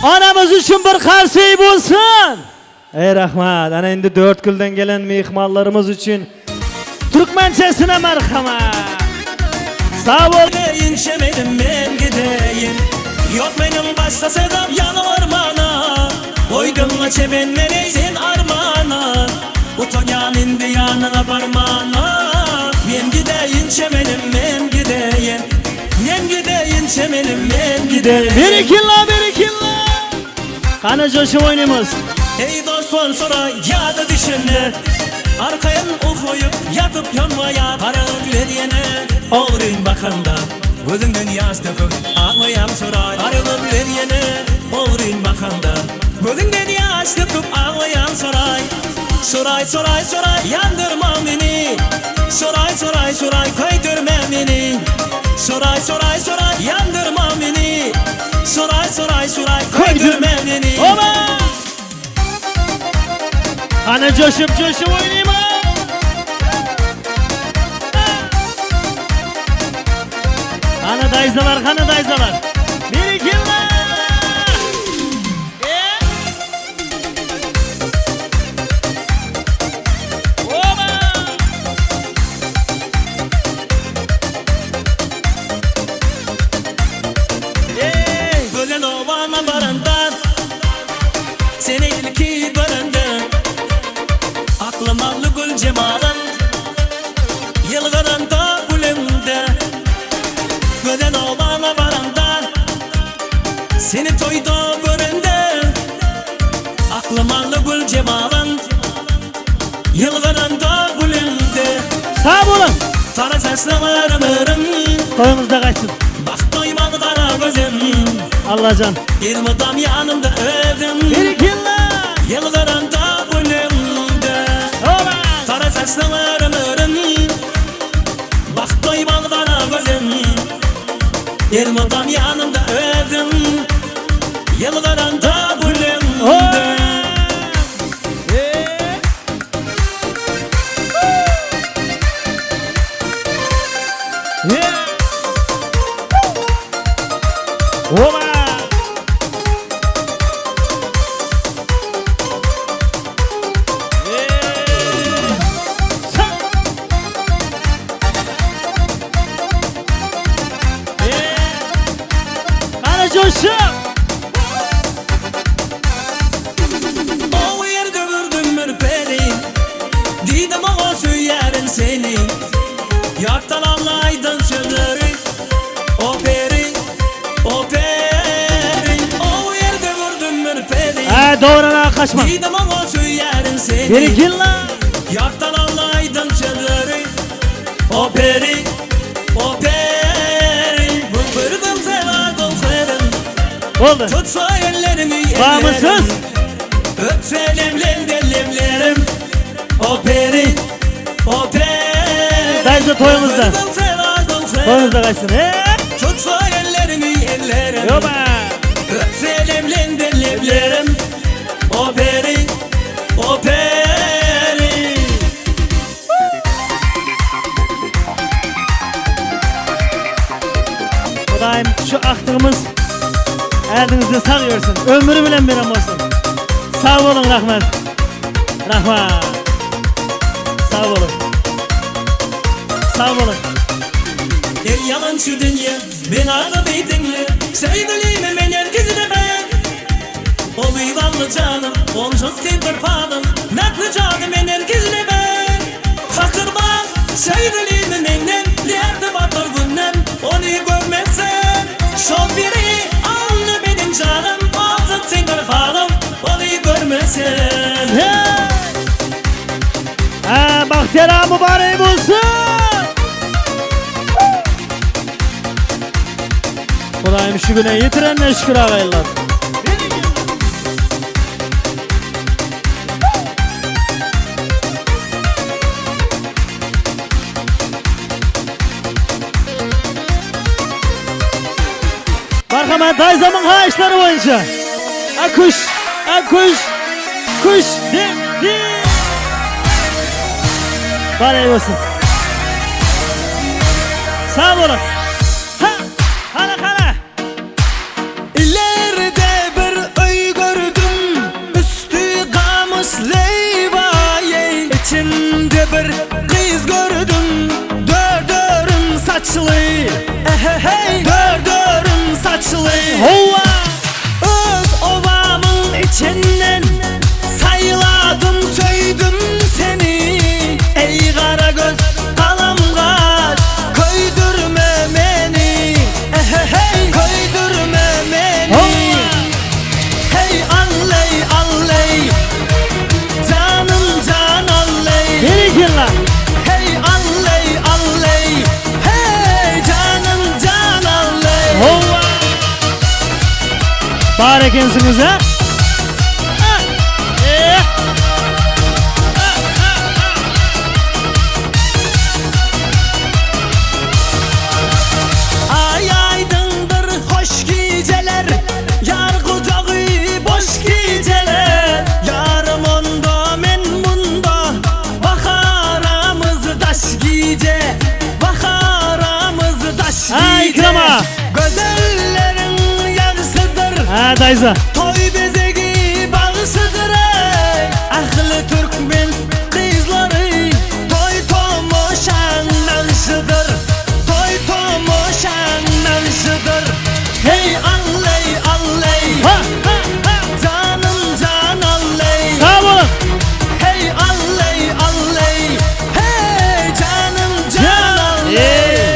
Anamız için bir qarshi bo'lsin. Ey rahmat. Ana endi 4 yildan gelen mehmonlarımız için Türkmençesine merhamet. Sağ ol. Yinşemedim men gideyim. Yok benim başta sedam yanır bana. Koydum çemen beni sen armana. Utanyan indi yanına parmağına. Men gideyim çemenim men gideyim. Men gideyim çemenim men gideyim. Birikilla. Kana coşu oynayımız. Ey dostlar sonra yadı düşünü. Arkayan ufuyup yatıp yanmaya paranı veriyene. Oğruyun bakanda gözünden yaş döküp ağlayam soray. Paranı veriyene oğruyun bakanda gözünden yaş döküp ağlayan soray. Soray soray soray yandırma beni. Soray soray soray koydurma beni. Soray soray soray yandırma beni. Soray soray soray koydurma beni. Oba! Ana coşup oynayayım. Ana dayzalar. Birikilla. Oba! Bölen ovana barından seni ilki bölündü. Aklım allı gül cemalın yılgırında gülümde. Bölen ovana barından seni toyda göründü. Aklım allı gül cemalın yılgırında gülümde. Sağ olun. Tara saçlarım ırım. Toyumuzda kaçsın. Bak doymadı dara gözüm. Allah'can. Yirmidam yanımda öldüm. Birikilla. Yılgırında gülümde. Tara saçlarım ırım. Bak doymadı dara gözüm. Yirmidam yanımda öldüm. Yılgırında gülümde. Oba! doğrana kaçma. Giydim ama söylerin seni. Bir iki la. Yaktan ağlaydın çölleri. O peri, o peri. Bımbırdım sevardım serin. Oldu. Tutsa ellerimi Bağımsız. Öpse lemlerim. O peri, o peri. Dayısı toyumuzda. Bımbırdım sevardım serin. Toyumuzda kaçsın. Tutsa ellerimi Yoba. Öpse lemlerim. O peri, o peri. Daim şu aktığımız erdinizde sağ görsün. Ömrü bilen bir olsun. Sağ olun rahmet. Rahmet. Sağ olun. Sağ olun. El yaman şu dünya, ben ağabey dinle. Sevgilimi men herkesine ben. O vidanlı canım, onsuz bir fadım. Naklı canım men herkesine ben. Fakir bak, sevgilimi menden. Nerede batır günnem, onu görmezsen. Şol biri, anlı benim canım. Altın sen bir fadım, onu görmezsen. Bahtiyar ağa mübarek olsun. Kudayım şu güne yitirenle şükür ağaylar. Marhamet Dayzam'ın haişleri boyunca. Akuş, akuş, kuş, dim. Barey olsun. Sağ olun. Hala. İleride bir öy gördüm, üstü kamış leyvaye. İçinde bir kız gördüm, dördörüm saçlı. Hey, dördörüm saçlı. Hova. Öz ovamın içinden sayladım, söydüm seni. Ey kara göz, kalam kaç, köydürme beni. Hey, köydürme beni. Hey alley, canım can alley. Gerekirler. Hey alley, hey canım can alley. Hova. Barekensiniz ha. Ay aydındır hoş geceler, yar kucağı boş geceler. Yarım onda men bunda, bak aramız taş gece. Bak aramız taş Ay gece. krema. Gözellerin yarısıdır, Dayza. toy bezegi bağısıdır. Ey ahlı Türkmen kızları, toy tomoşandan şıdır. Toy tomoşandan şıdır. Hey alley, canım can alley. Sağ olun. Hey alley, hey canım can alley.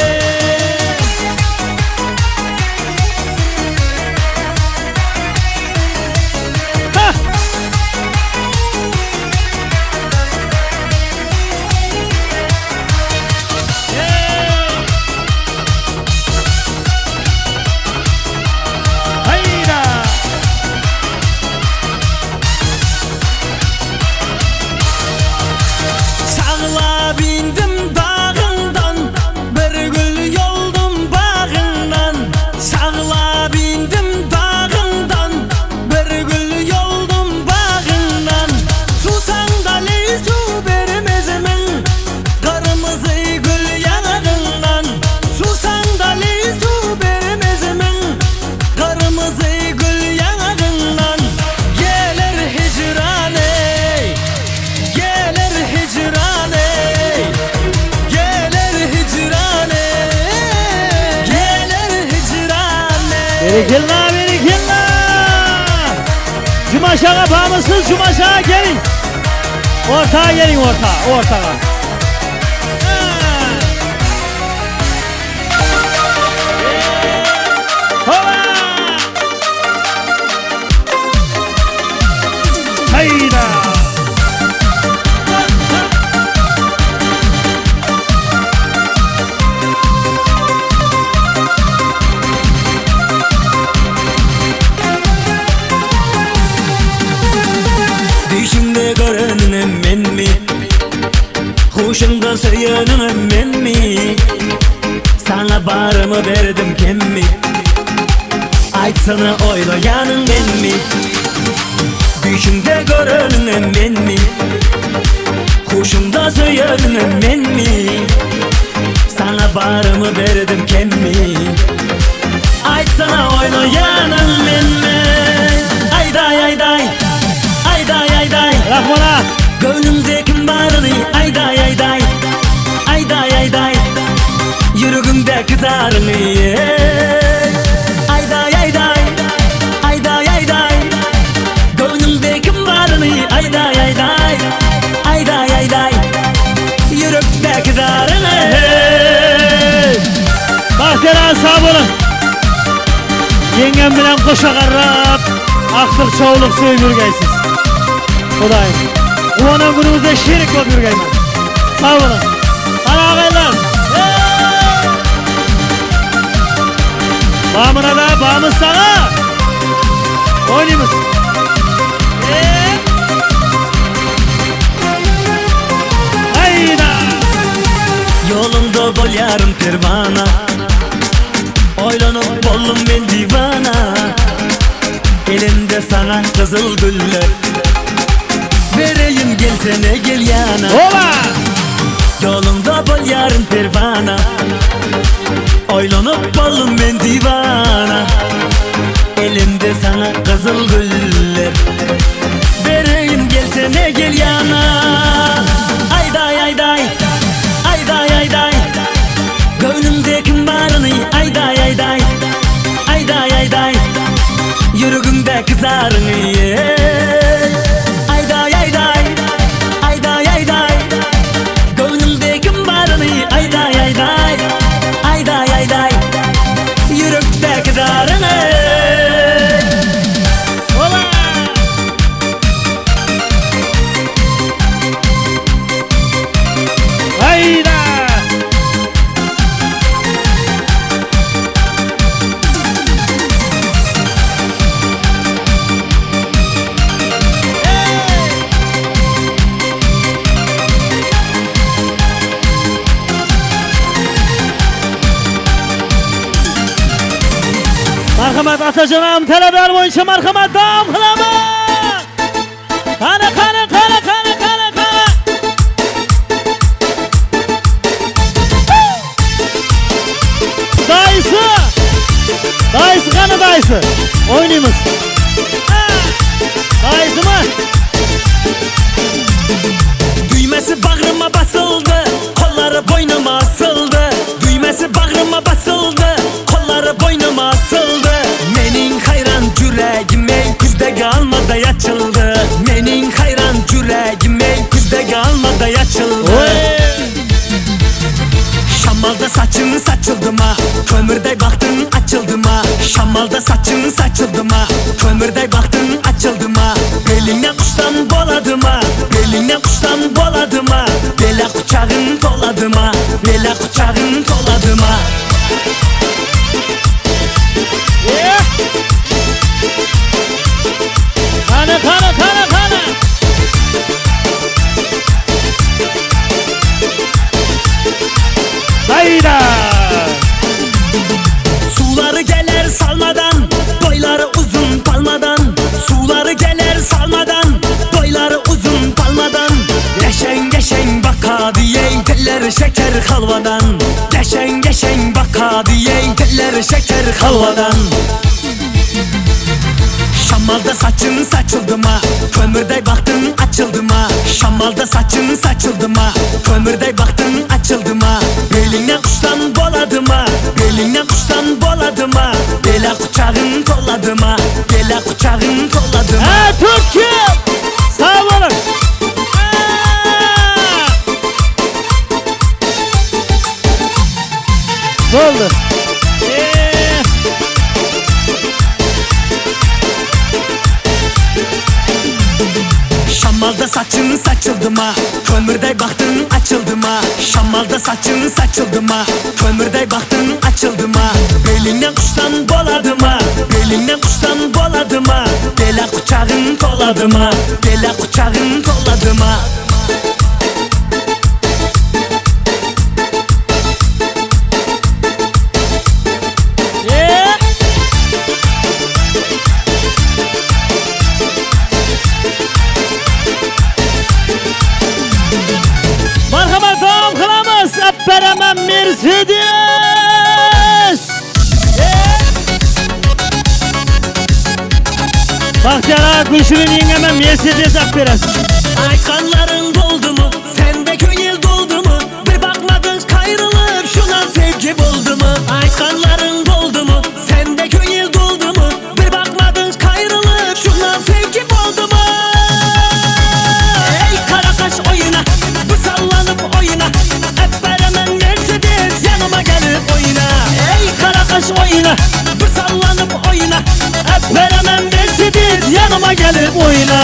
Hayda. Sağla bindim dağından, bir gül yoldum bağından. Sağla bindim dağından, bir gül yoldum bağından. Susan da su vermezemin, kırmızı gül yanağından. Susan da su vermezemin, kırmızı gül yanağından. Gelir hicrane, gelir hicrane, gelir hicrane, gelir hicrane. Berikillah. Cumaşağa bağımsız, Cumaşağa gelin. Ortağa gelin, ortağa. Hova. Kuşunda söyönüm men mi? Sana barımı verdim kem mi? Aytsana oylayanın men mi? Düşümde görönüm men mi? Kuşunda söyönüm men mi? Sana barımı verdim kem mi? Aytsana oylayanın men mi? Ayday ayday ayday ayday Rahmana Gönlümdeki barını ayday ayday ayday ayday Yüreğimde kızarını ayday ayday ayday ayday Gönlümdeki barını ayday ayday ayday ayday Yüreğimde kızarını Bahtiyar sağ olun. Yengem bilen koşa qarrab Aktık çoğuluk söyüp yürgeysiz. Kudayım. Uvanan günümüzde şirik olup yürgeyim. Sağ olun. Sana ağaylar. Bağımına da bağımız sana. Oynayımız. Hayda. Yolumda bol yarım pervana Oylanıp bollum ben divana Elimde sana kızıl güller Vereyim gelsene gel yana Ola! Yolumda bol yarım pervana Oylanıp bollum ben divana Elimde sana kızıl güller Vereyim gelsene gel yana Ayday ayday ayday ayday Gönlümdeki barını ayday ayday ayday ayday Yüreğimde kızarını ayday ayday ayday ayday Gönlümdeki barını ayday ayday ayday ayday Yüreğimde kızarını Hayda. Marhamat atacanam tələblər boyunca marhamat davam qılama. Qana qana qana qana qana qana. Dayısı. Dayısı qana dayısı. Oynayımız. Dayısı mı? Düymesi bağrıma basıldı Kolları boynuma asıldı Düymesi bağrıma basıldı Kolları boynuma asıldı Menin hayran yüreğime Güzde kalmada yaçıldı Menin hayran yüreğime Güzde kalmada yaçıldı Şamalda saçın saçıldı ma Kömürde baktın açıldı ma Şamalda saçın saçıldı ma Kömürde baktın açıldı ma Beline kuştan boladı ma Beline kuştan boladı ma Bela kucağın doladı ma Bela kucağın doladı ma Kana kana kana kana. Hayda. Suları gelir salmadan Boyları uzun palmadan Suları gelir salmadan Boyları uzun palmadan Geçen geçen baka diye Teller şeker halvadan Geçen geçen baka diye Teller şeker halvadan Şamalda saçın saçıldı ma Kömürde baktın açıldı ma Şamalda saçın saçıldı ma Kömürde baktın açıldı ma Beline kuştan boladı ma Beline kuştan boladı ma Bela kucağın doladı ma Bela kucağın doladı ma Türkiye! Sağ olun! Ne oldu? Şamalda saçın saçıldı ma Kömürde baktın açıldı ma Şamalda saçın saçıldı ma Kömürde baktın açıldı ma Beline kuştan boladı ma Beline kuştan boladı ma Bela kucağın doladı ma Bela kucağın doladı ma Bahtiyar ağa Gülşirin yengeme Mercedes ak beresiz. Aytkanların doldu mu? Sende köngül doldu mu? Bir bakmadın kayrılıp şuna sevgi buldu mu? Aytkanların doldu mu? Sende köngül doldu mu? Bir bakmadın kayrılıp şuna sevgi buldu mu? Ey karakaş oyna, bu sallanıp oyna. Hep beraber Mercedes yanıma gelip oyna. Ey karakaş oyna, bu sallanıp oyna. Hep beraber Mercedes yanıma gelip oyna.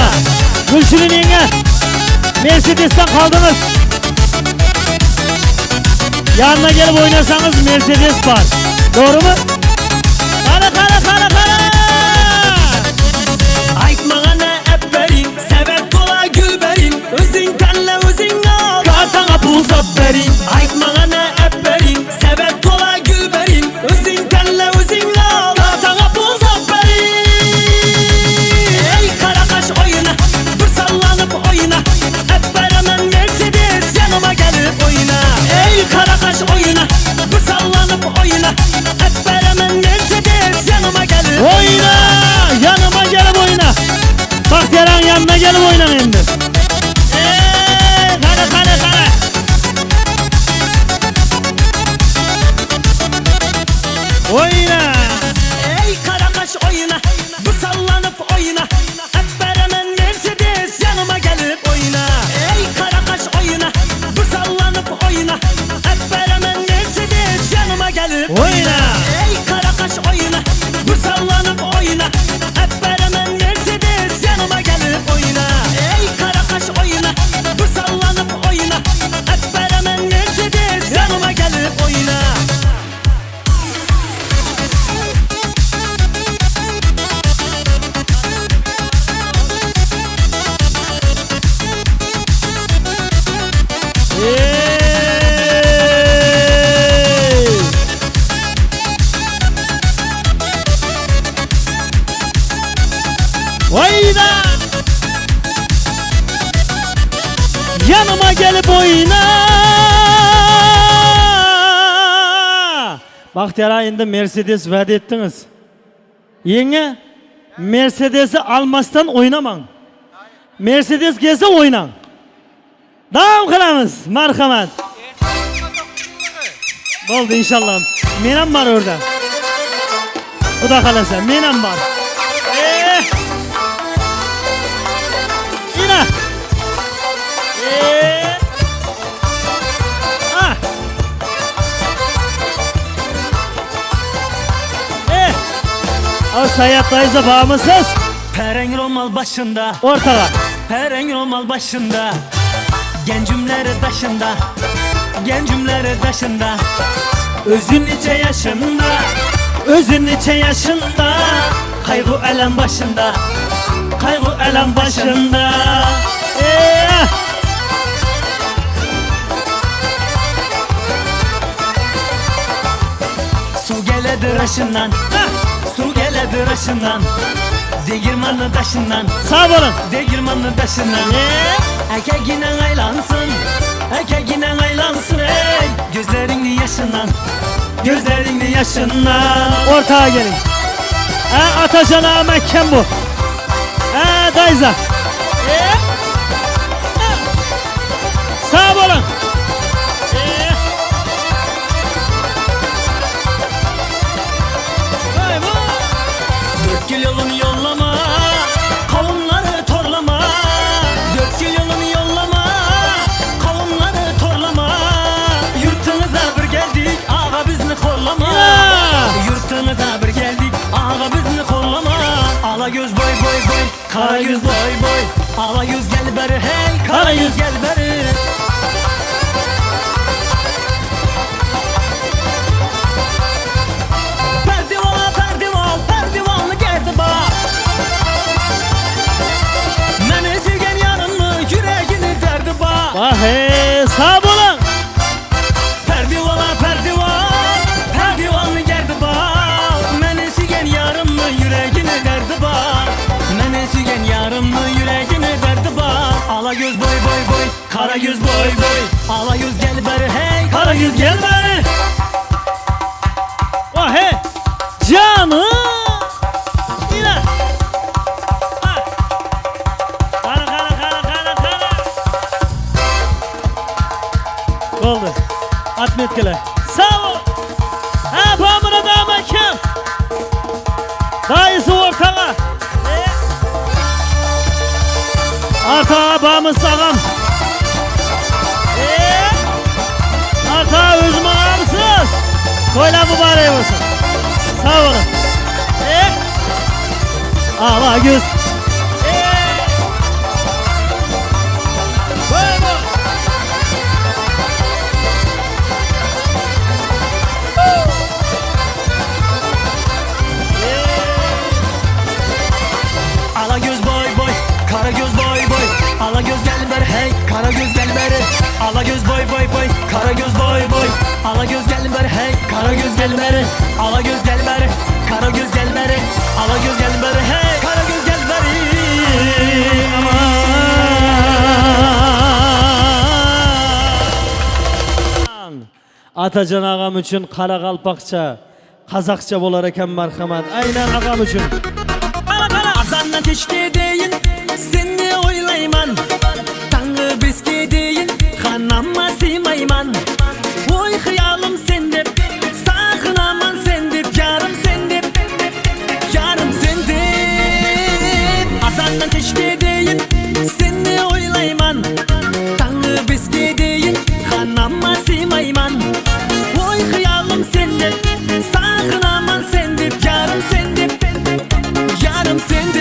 Gülşirin yenge Mercedes'ten kaldınız. Yanına gelip oynasanız Mercedes var. Doğru mu? Kara kara kara kara. Aytmağana hep verin, sebep kola gül verin. Özün tenle özün al, kartana pul zap verin. Aytmağana hep verin, sebep kola gül verin. Özün tenle özün al, kartana pul zap verin. Ey karakaş oyna, bir sallanıp oyna. Hep beraber Mercedes yanıma gelip oyna. Ey karakaş oyna, bir sallanıp oyna. Hep beraber Mercedes yanıma gelip Oyna! Yanıma gelip oyna. Bahtiyar ağanın yanına gelip oyna şimdi. Kara kara kara. Oyna! Ey karakaş oyna, bu sallanıp oyna. Hep beraber Mercedes yanıma gelip oyna. Ey karakaş oyna, bu sallanıp oyna. Hep beraber Mercedes yanıma gelip Oyna! Ey karakaş oyna, bu sallanıp oyna. Hep beraber Mercedes yanıma gelip oyna. Ey karakaş oyna, bu sallanıp oyna. Hep beraber Mercedes yanıma gelip oyna. Oyna! Yanıma gelip oyna! Bahtiyar ağa endi Mercedes vəd ettiniz. Yenge Mercedes'i almasdan oynaman. Mercedes gelse oynan. Devam kılamız. Marhamat. Oldu inşallah. Menem var orada. O da kalasa. Menem var. Yine. O sayattaysa bağımsız. Pereng romal başında, Ortağa. pereng romal başında. Gencümleri taşında, gencümleri taşında. Özün içe yaşında, özün içe yaşında. Kaygı elem başında, kaygı elem başında. Su geledir aşından, su geledir aşından. Degirmanlı taşından, Sağ olun. degirmanlı taşından. Erkekinen aylansın, erkekinen aylansın ey. Gözlerinin yaşından, gözlerinin yaşından. Ortağa gelin. Atacan ağa Mekken bu. Dayza. Sağ olun. Dört yıl yolunu yollama, kavunları torlama. Dört yıl yolunu yollama, kavunları torlama. Yurtumuza bir geldik, ağa bizni kollama. Yurtumuza bir geldik, ağa bizni kollama. Ala göz boy boy boy, kara göz boy boy. Ala göz gel beri hey, kara göz gel beri. Perdivan, perdivan, perdivanlı geldi bak. Məni sevgən yarınlı, yüreğini derdi bak. Sağ olun. Perdivana perdivan, perdivanlı geldi bak. Məni sevgən yarınlı, yüreğini derdi bak. Məni sevgən yarınlı, yüreğini derdi bak. Ala göz boy boy boy, kara göz boy boy. Ala göz gel beri hey, kara göz gel beri. Canım. Yine. Atmetkeler. Sağ ol. Ha pamına dama kim? Dayısı ortağa. Ata bağımız ağam. Ata özüm ağamsız. Koyla mübarek olsun. Sağ olun. Ağla göz. Ala göz boy boy, kara göz boy boy. Ala göz gel beri hey, kara göz gel beri. Ala göz boy boy boy, kara göz boy boy. Ala göz gel beri hey, kara göz gel beri. Ala göz gel beri, kara göz gel beri. Ala göz gel beri hey, kara göz gel beri. Atacan ağam için kara kalpakça, Kazakça bolar eken marhamat. Aynen ağam için. Azandan teşke deyin, seni oylayman. Tanrı bizge deyin, hanama sıymayman. Oy hıyalım sendip, sakınaman sendip. Yarım sendip, yarım sendip. Azandan teşke deyin, seni oylayman. Tanrı bizge deyin, hanama sıymayman. Oy hıyalım sendip, sakınaman sendip. Yarım sendip, yarım sendip.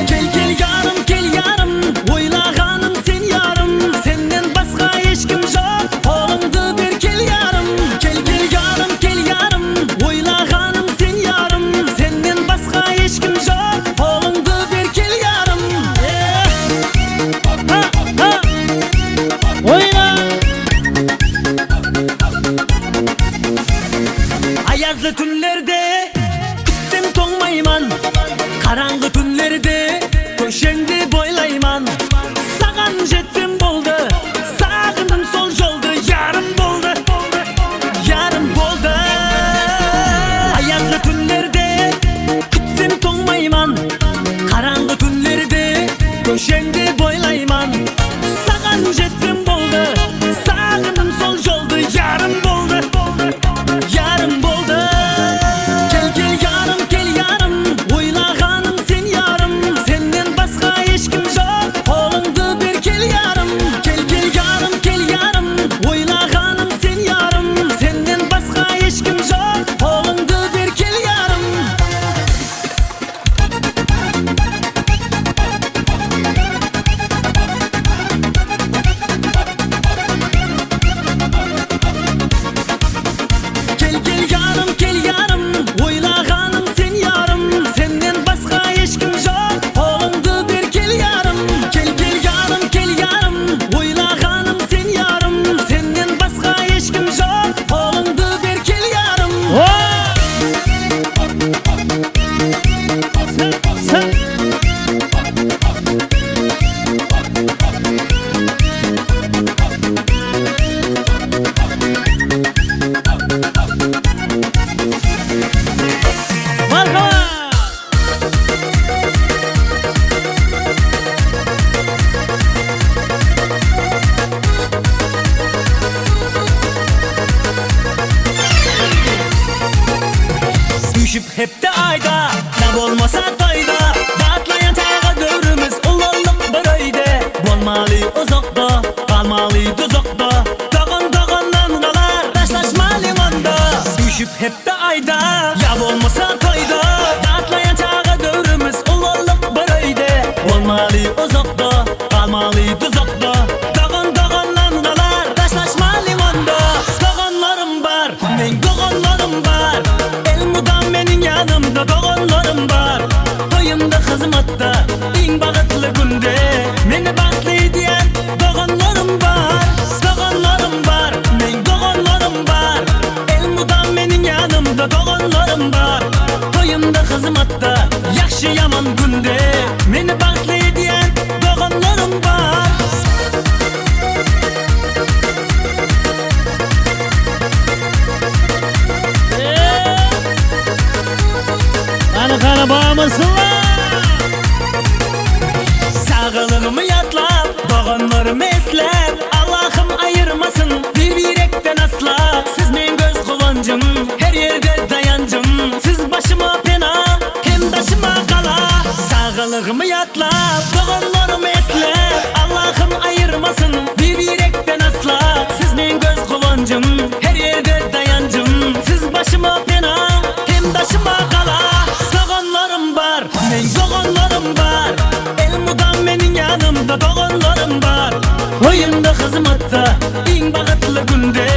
Gel gel yarım, gel yarım. Oylağanım sen yarım. Senden başka hiç kim yok. Oğlumdu bir gel yarım. Gel gel yarım, gel yarım. Oylağanım sen yarım. Senden başka hiç kim yok. Oğlumdu bir gel yarım. Oyna. Ayazlı tünlerde gittim tonmayman. Karangı tünlerde köşendi boylayman. Sağan jettim boldu, sağındım sol yoldu. Yarım boldu, yarım boldu. Ayazlı tünlerde gittim tonmayman. Karangı tünlerde köşendi boylayman. Sağan jettim boldu, sağındım sol yoldu. Yarım boldu, yarım boldu. Gel gel yarım, gel yarım. Oylağanım sen yarım. Senden başka hiç kim yok. Oğlumdu bir gel yarım. Gel gel yarım, gel yarım. Oylağanım sen yarım. Senden başka hiç kim yok. Oğlumdu bir gel yarım. Gel gel yarım, gel yarım. Oylağanım sen yarım. Senden başka hiç kim yok. Oğlumdu bir gel yarım. Gel gel yarım, gel yarım. Oylağanım sen yarım. Senden başka hiç kim yok. Oğlumdu bir gel yarım. Düşüp hep de ayda, ne olmasa toyda. Dağıtlayan tayağa dövrümüz ululuk bir öyde. Olmalı uzakta, kalmalı tuzakta. Doğan doğandan kalar, taşlaşmalı onda. Düşüp hep de ayda, ya olmasa toyda. Dağıtlayan tayağa dövrümüz ululuk bir öyde. Olmalı uzakta, kalmalı tuzakta. Doğan doğandan kalar, taşlaşmalı onda. Doğanlarım var, men doğanlarım var. Elmudan benim yanımda doğanlarım var. Toyumda hizmette, en bağıtlı günde. Meni baklı diyen doğanlarım var. Doğanlarım var, men doğanlarım var. Elmudan benim yanımda doğanlarım var. Toyumda hizmette, yaxşı yaman günde. Meni baklı diyen doğanlarım var. Kana bağımısınlar. Sağlığımı yatlap, doğanlarımı eslep. Allah'ım ayırmasın bir yürekten asla. Siz men göz kıvancım, her yerde dayancım. Siz başıma pena, hem taşıma kala. Sağlığımı yatlap, doğanlarımı eslep. Allah'ım ayırmasın bir yürekten asla. Siz men göz kıvancım, her yerde dayancım. Siz başıma pena, hem taşıma kala. Doğanlarım var, men doğanlarım var. El mudam menin yanımda doğanlarım var. Oyunda hizmette, en bağıtlı günde.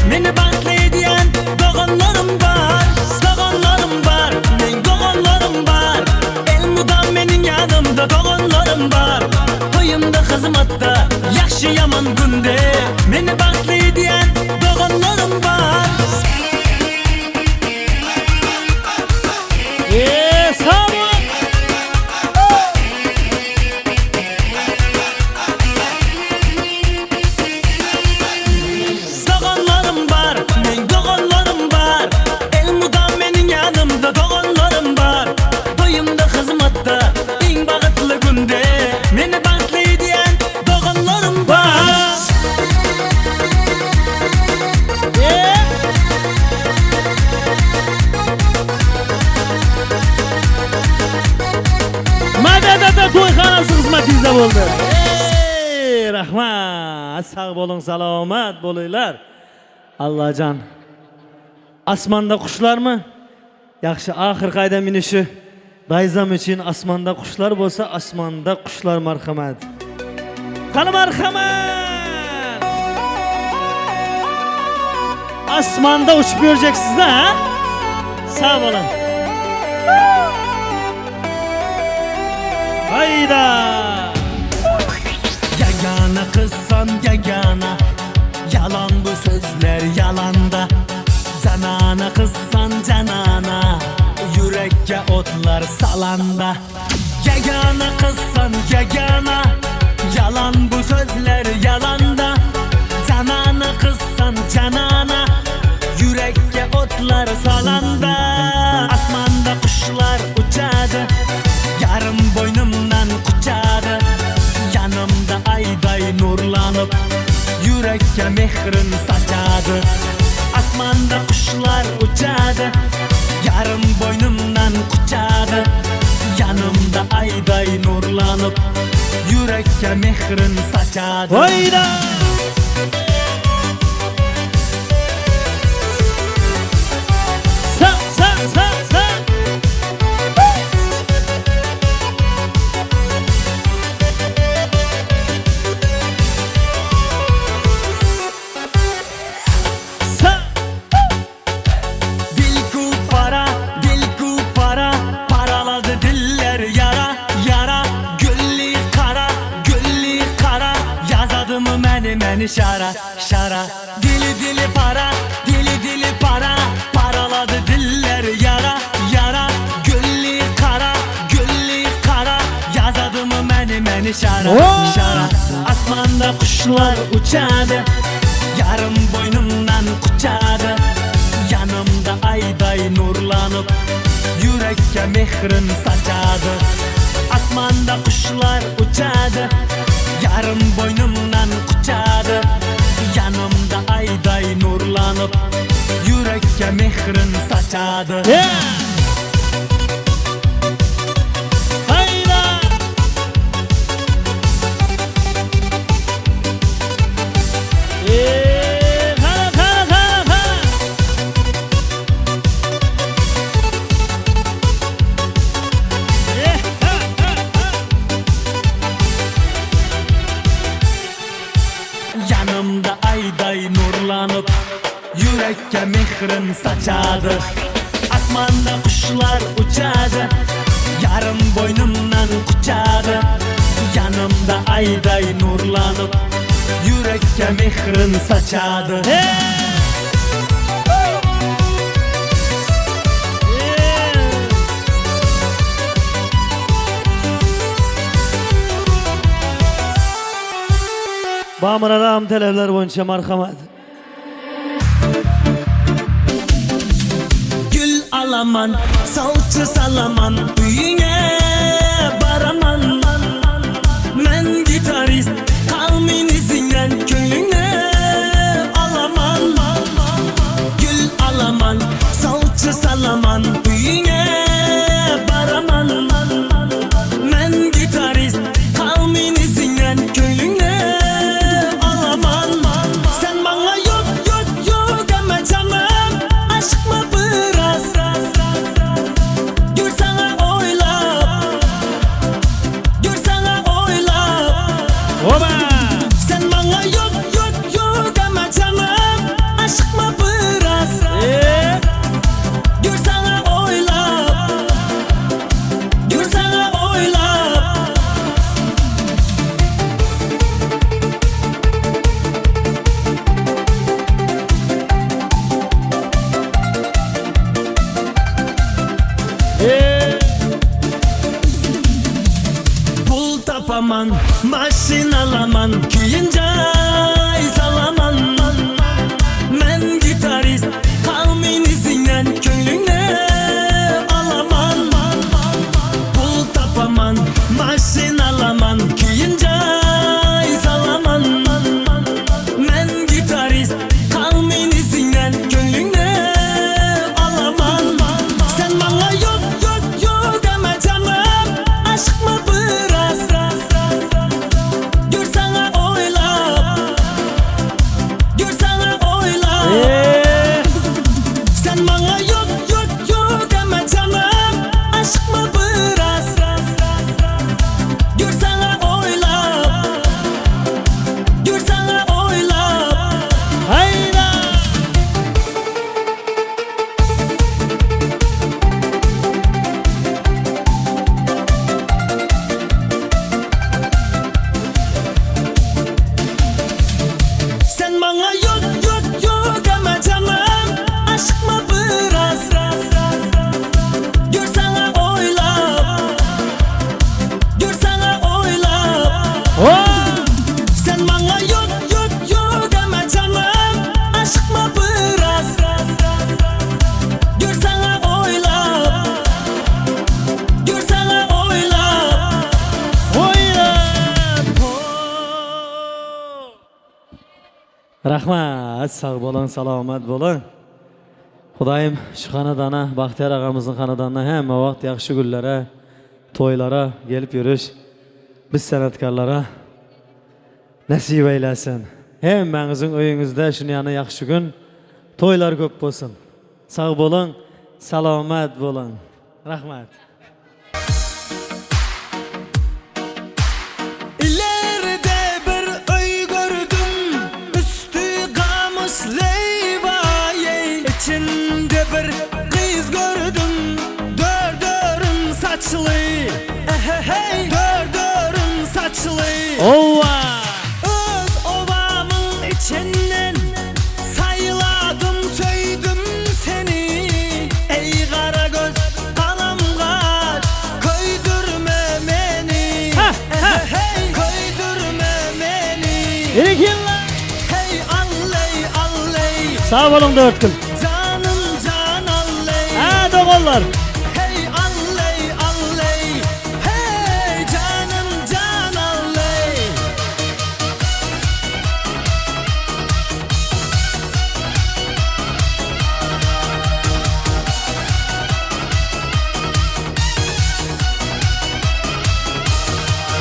Meni bağıtlı diyen doğanlarım var. Doğanlarım var, men doğanlarım var. El mudam menin yanımda doğanlarım var. Oyunda hizmette, yaxşı yaman günde. Meni bağıtlı diyen doğanlarım var. Sağ ol. Doğanlarım var, men doğanlarım var. El mudam menin yanımda doğanlarım var. Toyumda hizmette, en bağıtlı günde. Meni bağıtlı diyen doğanlarım var. Medet Ata to'yxonasi xizmatingizda bo'ldi. Rahmat. Sağ bo'ling, salomat bo'linglar. Allohjon. Osmonda qushlarmi? Yaxshi, oxir qayda minishi. Dayzam uchun osmonda qushlar bo'lsa, osmonda qushlar marhamat. Qani marhamat. Osmonda uchib yuracaksizda, ha? Sağ bo'lin. Hayda. Yagana kızsan yagana, yalan bu sözler yalanda. Canana kızsan canana, yürekke otlar salanda. Yagana kızsan yagana, yalan bu sözler yalanda. Canana kızsan canana, yürekke otlar salanda. Asmanda kuşlar uçadı, yarım boynumdan kucadı. Yanımda ayday nurlanıp, yürekke mehrin saçadı. Asmanda kuşlar uçadı, yarım boynumdan kucadı. Yanımda ayday nurlanıp, yürekke mehrin saçadı. Hayda. Sa. Dil kupara, paraladı diller yara, yara. Gülli kara, yazadı mı meni şara, şara. Dili para, paraladı diller yara, yara. Gülli kara, yazadı mı meni şara, şara. Asmanda kuşlar uçadı, yarım boynumdan kucadı. Yanımda ayday nurlanıp, yürekke mehrin saçadı. Asmanda kuşlar uçadı, yarım boynumdan kucadı. Yanımda ayday nurlanıp, yürekke mehrin saçadı. Hayda. Yanımda ayday nurlanıp, yürekke mehrin saçadı. Asmanda kuşlar uçadı, yarım boynumdan kucadı. Yanımda ayday nurlanıp, yürekke mehrin saçadı. Bamıraram talebler boyunca marhamat. Gül alaman, savçı salaman, uyine baraman. Men gitarist, kalmin izinden köyüne alaman. Maşinalaman kuyunca salaman Men gitarist tahminisinden köylüne alaman Pul tapaman maşinalaman kuyunca salaman Men gitarist tahminisinden köylüne alaman Sen bana yok yok yok deme canım Aşk mı biraz Gör sana oylap Gör sana oylap Sen bana yok yok yok deme canım Aşk mı biraz Gör sana oylap Gör sana oylap Hayda Sen bana yok yok yok deme canım Aşk mı biraz Gör sana oylap Gör sana oylap Sen bana yok yok yok deme canım Aşk mı biraz Gör sana oylap Gör sana oylap Rahmat, sağ bolun, salamat bolun. Xudayım şu xanadana, Baxtiyar ağamızın xanadanına həmmə vaxt yaxşı günlərə, toylara gelip yürüş. Biz sənətkarlara nəsib eyləsin. Həmmənizin öyünüzdə şunyanı yaxşı gün, toylar köp bolsun. Sağ bolun, salamat bolun. Rahmat. İleride bir öy gördüm Üstü kamış leyvaye İçinde bir kız gördüm Dördörün saçlı Hey dördörün saçlı Ova! Öz ovamın içinden Sayladım söydüm seni Ey kara göz kalam kaç Köydürme beni Hey köydürme beni Hey alley alley Sağ olun 4 gün. Canım can alley Ha doğullar. Hey alley alley Hey canım can alley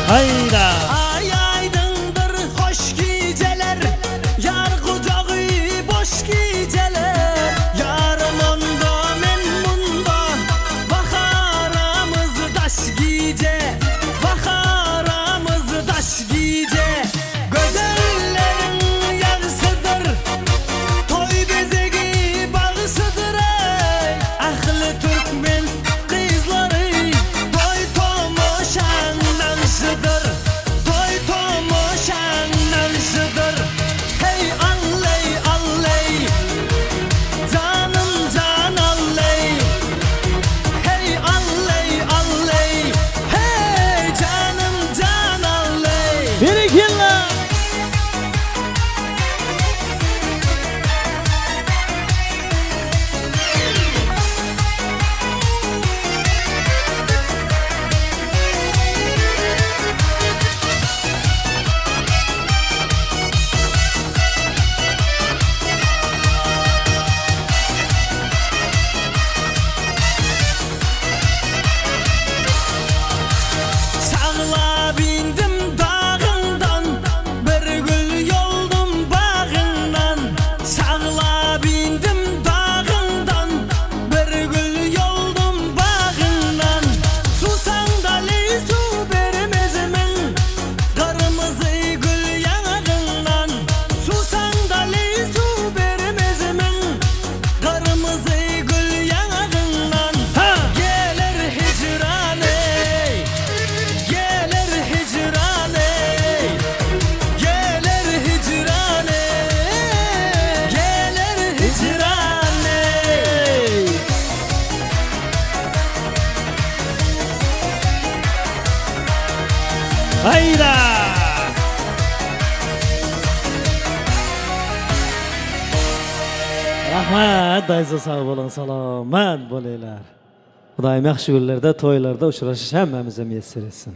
Hayda. Ay aydındır hoş geceler Yar kucağı boş geceler Yarım onda men bunda Bakaramız daş gece Bakaramız daş gece Gözellerin yarısıdır Toy bezegi bağısıdır ey Ahlı Türkmen kızları Toy tomoşanlansıdır Toy tomoşanlansıdır Hey alley alley Canım can alley Hey alley alley Hey canım can alley Birikinler. Sağla bindim dağından Rahmat, dayıza sağ olun, salamat bo'linglar. Xudoyim yaxshi kunlarda, to'ylarda uchrashish hammamizga muyassar etsin.